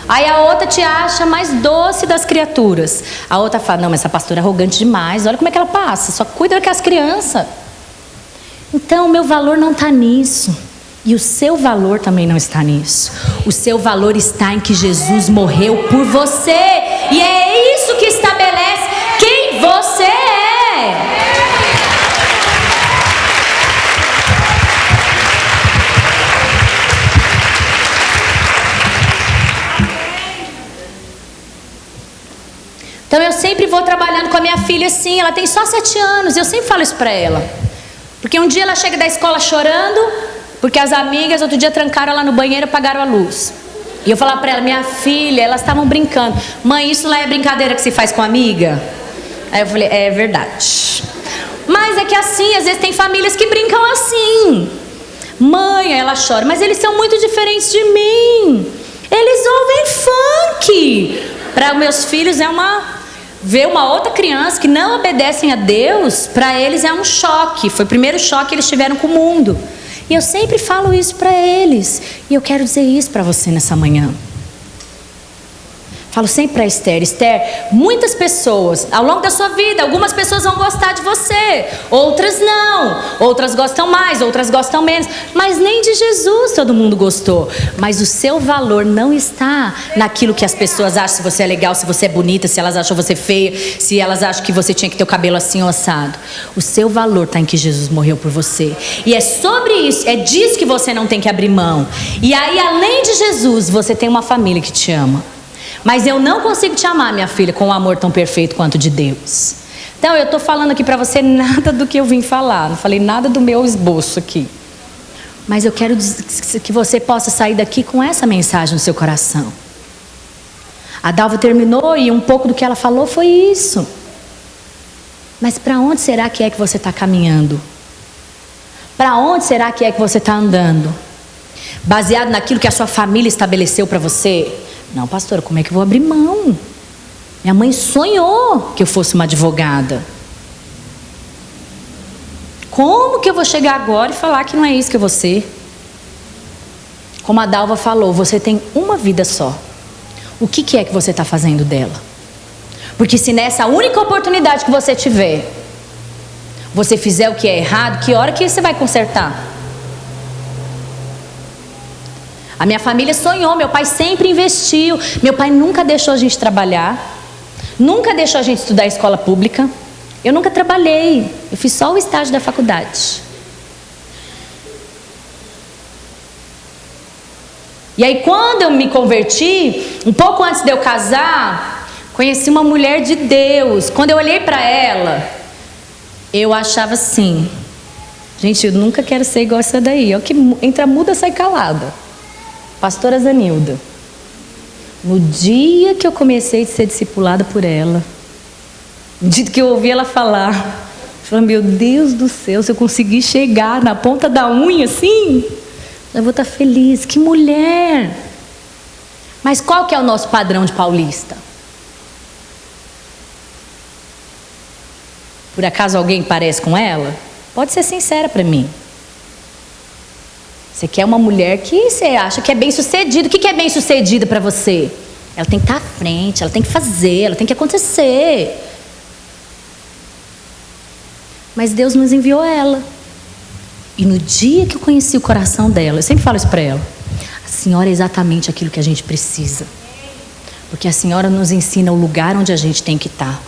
A: Aí a outra te acha mais doce das criaturas. A outra fala, não, mas essa pastora é arrogante demais, olha como é que ela passa, só cuida daquelas crianças. Então o meu valor não está nisso. E o seu valor também não está nisso. O seu valor está em que Jesus morreu por você. E é isso que estabelece quem você é. Então eu sempre vou trabalhando com a minha filha assim. Ela tem só 7 anos. Eu sempre falo isso para ela. Porque um dia ela chega da escola chorando, porque as amigas outro dia trancaram ela no banheiro e apagaram a luz. E eu falava para ela, minha filha, elas estavam brincando. Mãe, isso lá é brincadeira que se faz com amiga? Aí eu falei, é verdade. Mas é que assim, às vezes tem famílias que brincam assim. Mãe, ela chora, mas eles são muito diferentes de mim. Eles ouvem funk. Para meus filhos ver uma outra criança que não obedecem a Deus, para eles é um choque. Foi o primeiro choque que eles tiveram com o mundo. E eu sempre falo isso para eles. E eu quero dizer isso para você nessa manhã. Falo sempre para Esther, Esther, muitas pessoas, ao longo da sua vida, algumas pessoas vão gostar de você, outras não, outras gostam mais, outras gostam menos, mas nem de Jesus todo mundo gostou. Mas o seu valor não está naquilo que as pessoas acham, se você é legal, se você é bonita, se elas acham você feia, se elas acham que você tinha que ter o cabelo assim ou assado. O seu valor está em que Jesus morreu por você. E é sobre isso, é disso que você não tem que abrir mão. E aí, além de Jesus, você tem uma família que te ama. Mas eu não consigo te amar, minha filha, com um amor tão perfeito quanto de Deus. Então eu estou falando aqui para você nada do que eu vim falar. Não falei nada do meu esboço aqui. Mas eu quero que você possa sair daqui com essa mensagem no seu coração. A Dalva terminou e um pouco do que ela falou foi isso. Mas para onde será que é que você está caminhando? Para onde será que é que você está andando? Baseado naquilo que a sua família estabeleceu para você? Não, pastora, como é que eu vou abrir mão? Minha mãe sonhou que eu fosse uma advogada. Como que eu vou chegar agora e falar que não é isso que eu vou ser? Como a Dalva falou, você tem uma vida só. O que é que você está fazendo dela? Porque se nessa única oportunidade que você tiver, você fizer o que é errado, que hora que você vai consertar? A minha família sonhou, meu pai sempre investiu. Meu pai nunca deixou a gente trabalhar, nunca deixou a gente estudar em escola pública. Eu nunca trabalhei, eu fiz só o estágio da faculdade. E aí quando eu me converti, um pouco antes de eu casar, conheci uma mulher de Deus. Quando eu olhei para ela, eu achava assim, gente, eu nunca quero ser igual essa daí. É o que entra muda, sai calada. Pastora Zanilda. No dia que eu comecei a ser discipulada por ela, no dia que eu ouvi ela falar, Falei, meu Deus do céu, se eu conseguir chegar na ponta da unha assim, eu vou estar feliz. Que mulher! Mas qual que é o nosso padrão de paulista? Por acaso alguém parece com ela? Pode ser sincera para mim. Você quer uma mulher que você acha que é bem-sucedida. O que é bem-sucedida para você? Ela tem que estar à frente, ela tem que fazer, ela tem que acontecer. Mas Deus nos enviou ela. E no dia que eu conheci o coração dela, eu sempre falo isso para ela: a senhora é exatamente aquilo que a gente precisa. Porque a senhora nos ensina o lugar onde a gente tem que estar.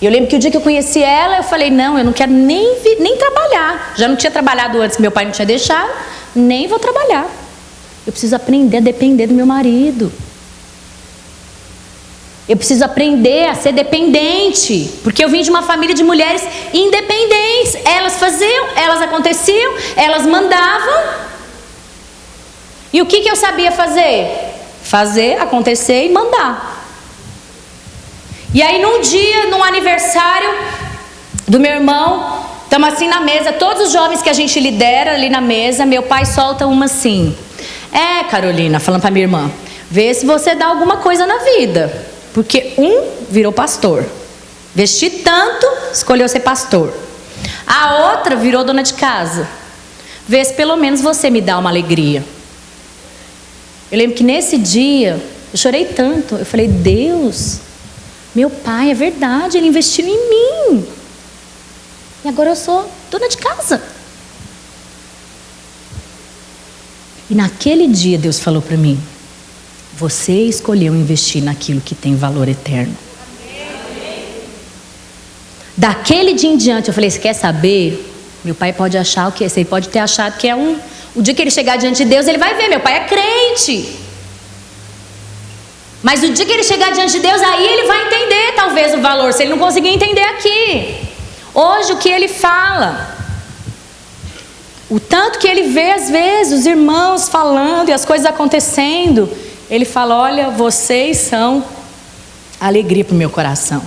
A: E eu lembro que o dia que eu conheci ela, eu falei, não, eu não quero nem trabalhar. Já não tinha trabalhado antes, que meu pai não tinha deixado, nem vou trabalhar. Eu preciso aprender a depender do meu marido. Eu preciso aprender a ser dependente. Porque eu vim de uma família de mulheres independentes. Elas faziam, elas aconteciam, elas mandavam. E o que eu sabia fazer? Fazer, acontecer e mandar. E aí num dia, num aniversário do meu irmão, estamos assim na mesa, todos os jovens que a gente lidera ali na mesa, meu pai solta uma assim: Carolina, falando para minha irmã, vê se você dá alguma coisa na vida. Porque um virou pastor, vesti tanto, escolheu ser pastor. A outra virou dona de casa. Vê se pelo menos você me dá uma alegria. Eu lembro que nesse dia, eu chorei tanto. Eu falei, Deus, meu pai, é verdade, ele investiu em mim. E agora eu sou dona de casa. E naquele dia Deus falou para mim: você escolheu investir naquilo que tem valor eterno. Daquele dia em diante eu falei, você quer saber? Meu pai pode achar o quê? Você pode ter achado que é o dia que ele chegar diante de Deus, ele vai ver, meu pai é crente. Mas o dia que ele chegar diante de Deus, aí ele vai entender talvez o valor, se ele não conseguir entender aqui. Hoje o que ele fala, o tanto que ele vê às vezes os irmãos falando e as coisas acontecendo, ele fala, olha, vocês são alegria para o meu coração.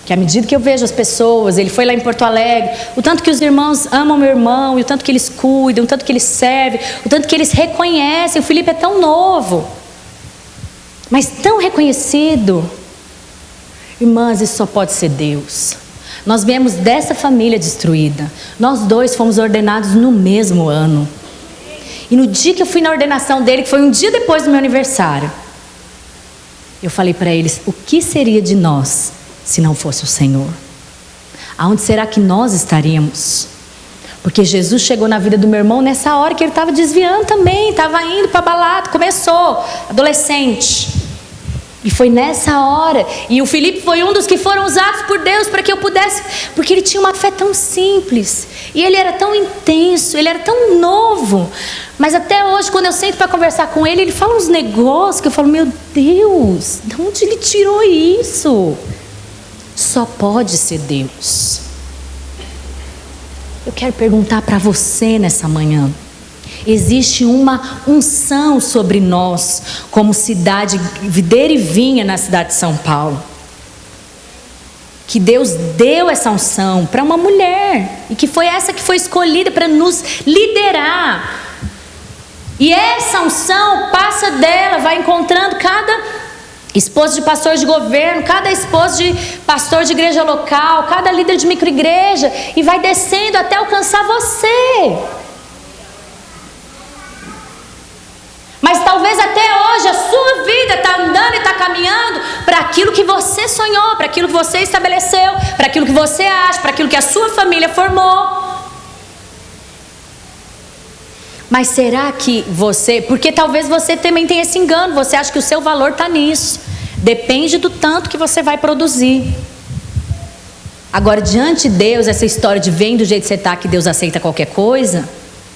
A: Que à medida que eu vejo as pessoas, ele foi lá em Porto Alegre, o tanto que os irmãos amam meu irmão, e o tanto que eles cuidam, o tanto que eles servem, o tanto que eles reconhecem. O Felipe é tão novo, mas tão reconhecido. Irmãs, isso só pode ser Deus. Nós viemos dessa família destruída. Nós dois fomos ordenados no mesmo ano. E no dia que eu fui na ordenação dele, que foi um dia depois do meu aniversário, eu falei para eles, o que seria de nós se não fosse o Senhor? Aonde será que nós estaríamos? Porque Jesus chegou na vida do meu irmão nessa hora que ele estava desviando também, estava indo para a balada, começou, adolescente. E foi nessa hora, e o Felipe foi um dos que foram usados por Deus para que eu pudesse, porque ele tinha uma fé tão simples, e ele era tão intenso, ele era tão novo, mas até hoje quando eu sento para conversar com ele, ele fala uns negócios que eu falo, meu Deus, de onde ele tirou isso? Só pode ser Deus. Eu quero perguntar para você nessa manhã, existe uma unção sobre nós, como cidade videira e vinha na cidade de São Paulo. Que Deus deu essa unção para uma mulher, e que foi essa que foi escolhida para nos liderar. E essa unção passa dela, vai encontrando cada esposa de pastor de governo, cada esposa de pastor de igreja local, cada líder de microigreja, e vai descendo até alcançar você. Mas talvez até hoje a sua vida está andando e está caminhando para aquilo que você sonhou, para aquilo que você estabeleceu, para aquilo que você acha, para aquilo que a sua família formou. Mas será que você, porque talvez você também tenha esse engano, você acha que o seu valor está nisso, depende do tanto que você vai produzir. Agora, diante de Deus, essa história de vem do jeito que você está, que Deus aceita qualquer coisa,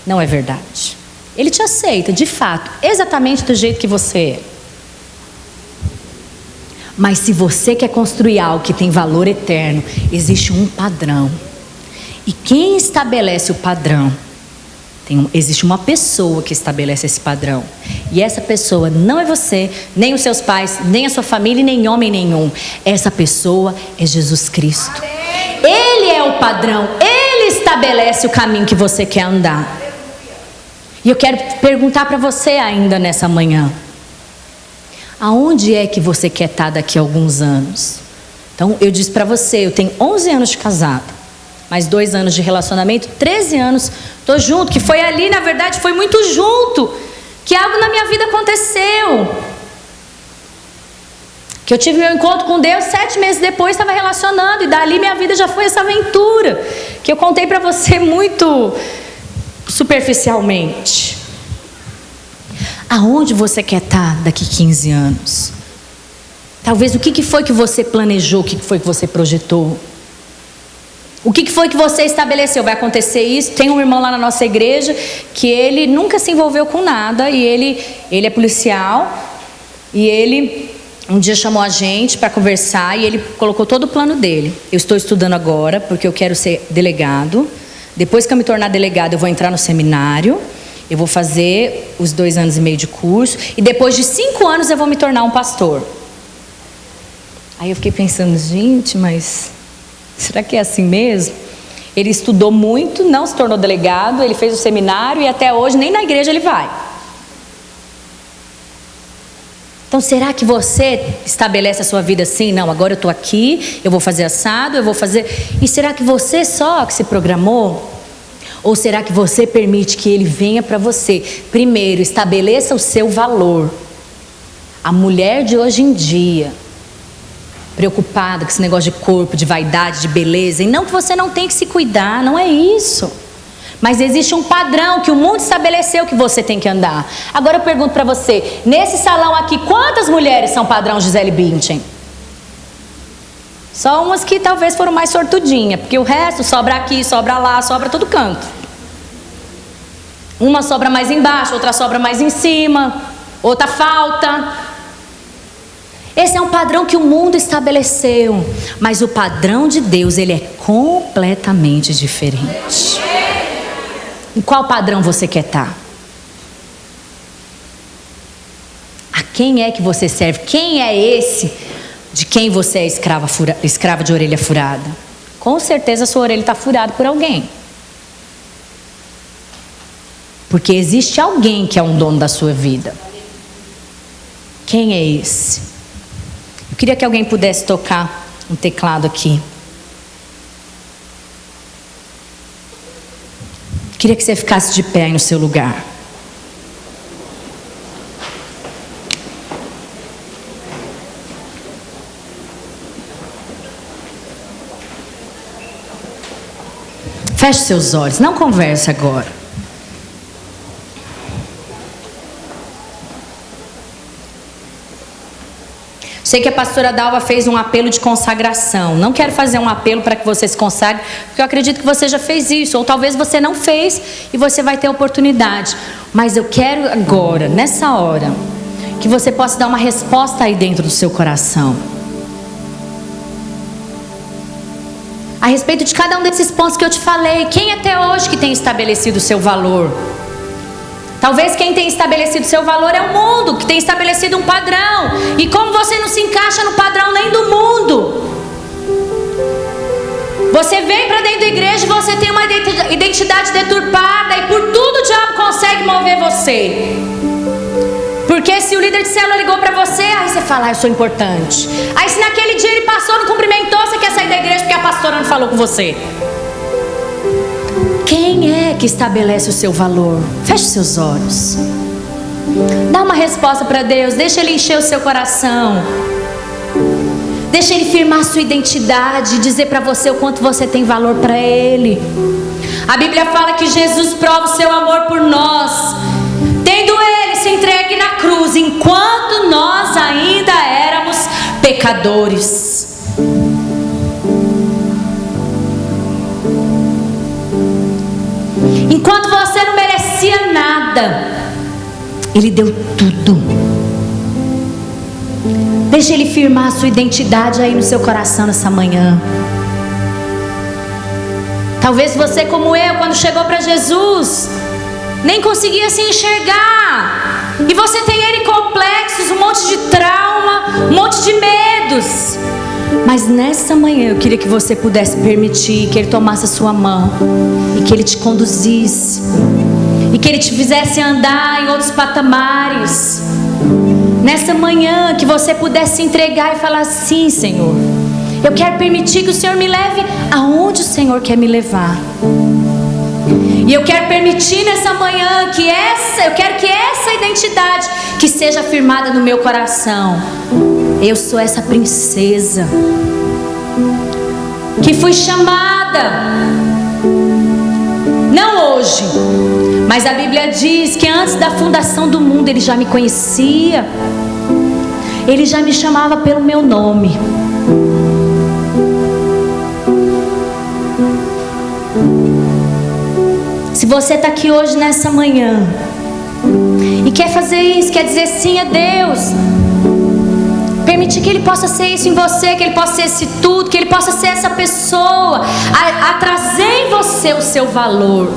A: não é verdade. Ele te aceita, de fato, exatamente do jeito que você é. Mas se você quer construir algo que tem valor eterno, existe um padrão. E quem estabelece o padrão? Existe uma pessoa que estabelece esse padrão. E essa pessoa não é você, nem os seus pais, nem a sua família, nem homem nenhum. Essa pessoa é Jesus Cristo. Ele é o padrão, Ele estabelece o caminho que você quer andar. E eu quero perguntar para você ainda nessa manhã: aonde é que você quer estar daqui a alguns anos? Então eu disse para você, eu tenho 11 anos de casada, mais 2 anos de relacionamento, 13 anos, estou junto, que foi ali, na verdade, foi muito junto, que algo na minha vida aconteceu. Que eu tive meu encontro com Deus, 7 meses depois estava relacionando, e dali minha vida já foi essa aventura, que eu contei para você muito superficialmente. Aonde você quer estar daqui 15 anos? Talvez o que foi que você planejou, o que foi que você projetou? O que foi que você estabeleceu? Vai acontecer isso? Tem um irmão lá na nossa igreja que ele nunca se envolveu com nada, e ele é policial, e ele um dia chamou a gente para conversar e ele colocou todo o plano dele. Eu estou estudando agora porque eu quero ser delegado. Depois que eu me tornar delegado, eu vou entrar no seminário. Eu vou fazer os 2 anos e meio de curso. E depois de 5 anos eu vou me tornar um pastor. Aí eu fiquei pensando, gente, mas será que é assim mesmo? Ele estudou muito, não se tornou delegado, ele fez o seminário e até hoje nem na igreja ele vai. Então será que você estabelece a sua vida assim? Não, agora eu estou aqui, eu vou fazer assado, eu vou fazer... E será que você só que se programou? Ou será que você permite que ele venha para você? Primeiro, estabeleça o seu valor. A mulher de hoje em dia, preocupada com esse negócio de corpo, de vaidade, de beleza, e não que você não tem que se cuidar, não é isso. Mas existe um padrão que o mundo estabeleceu que você tem que andar. Agora eu pergunto para você, nesse salão aqui, quantas mulheres são padrão Gisele Bündchen? Só umas que talvez foram mais sortudinhas, porque o resto sobra aqui, sobra lá, sobra todo canto. Uma sobra mais embaixo, outra sobra mais em cima, outra falta. Esse é um padrão que o mundo estabeleceu, mas o padrão de Deus, ele é completamente diferente. Em qual padrão você quer estar? A quem é que você serve? Quem é esse de quem você é escrava de orelha furada? Com certeza a sua orelha está furada por alguém. Porque existe alguém que é um dono da sua vida. Quem é esse? Eu queria que alguém pudesse tocar um teclado aqui. Queria que você ficasse de pé aí no seu lugar. Feche seus olhos, não converse agora. Sei que a pastora Dalva fez um apelo de consagração. Não quero fazer um apelo para que você se consagre, porque eu acredito que você já fez isso, ou talvez você não fez e você vai ter oportunidade. Mas eu quero agora, nessa hora, que você possa dar uma resposta aí dentro do seu coração. A respeito de cada um desses pontos que eu te falei, quem até hoje que tem estabelecido o seu valor? Talvez quem tem estabelecido seu valor é o mundo, que tem estabelecido um padrão. E como você não se encaixa no padrão nem do mundo, você vem para dentro da igreja e você tem uma identidade deturpada, e por tudo o diabo consegue mover você. Porque se o líder de célula ligou para você, aí você fala, eu sou importante. Aí se naquele dia ele passou, não cumprimentou, você quer sair da igreja porque a pastora não falou com você. Quem é que estabelece o seu valor? Feche seus olhos. Dá uma resposta para Deus. Deixa Ele encher o seu coração. Deixa Ele firmar a sua identidade. Dizer para você o quanto você tem valor para Ele. A Bíblia fala que Jesus prova o seu amor por nós, tendo Ele se entregue na cruz, enquanto nós ainda éramos pecadores. Enquanto você não merecia nada, Ele deu tudo. Deixa Ele firmar a sua identidade aí no seu coração nessa manhã. Talvez você, como eu, quando chegou para Jesus, nem conseguia se enxergar. E você tem N complexos, um monte de trauma, um monte de medos. Mas nessa manhã eu queria que você pudesse permitir que Ele tomasse a sua mão e que Ele te conduzisse e que Ele te fizesse andar em outros patamares. Nessa manhã que você pudesse entregar e falar assim: Senhor, eu quero permitir que o Senhor me leve aonde o Senhor quer me levar. E eu quero permitir nessa manhã que eu quero que essa identidade que seja afirmada no meu coração. Eu sou essa princesa que fui chamada, não hoje, mas a Bíblia diz que antes da fundação do mundo Ele já me conhecia. Ele já me chamava pelo meu nome. Se você está aqui hoje nessa manhã e quer fazer isso, quer dizer sim a Deus, permitir que Ele possa ser isso em você, que Ele possa ser esse tudo, que Ele possa ser essa pessoa, a trazer em você o seu valor.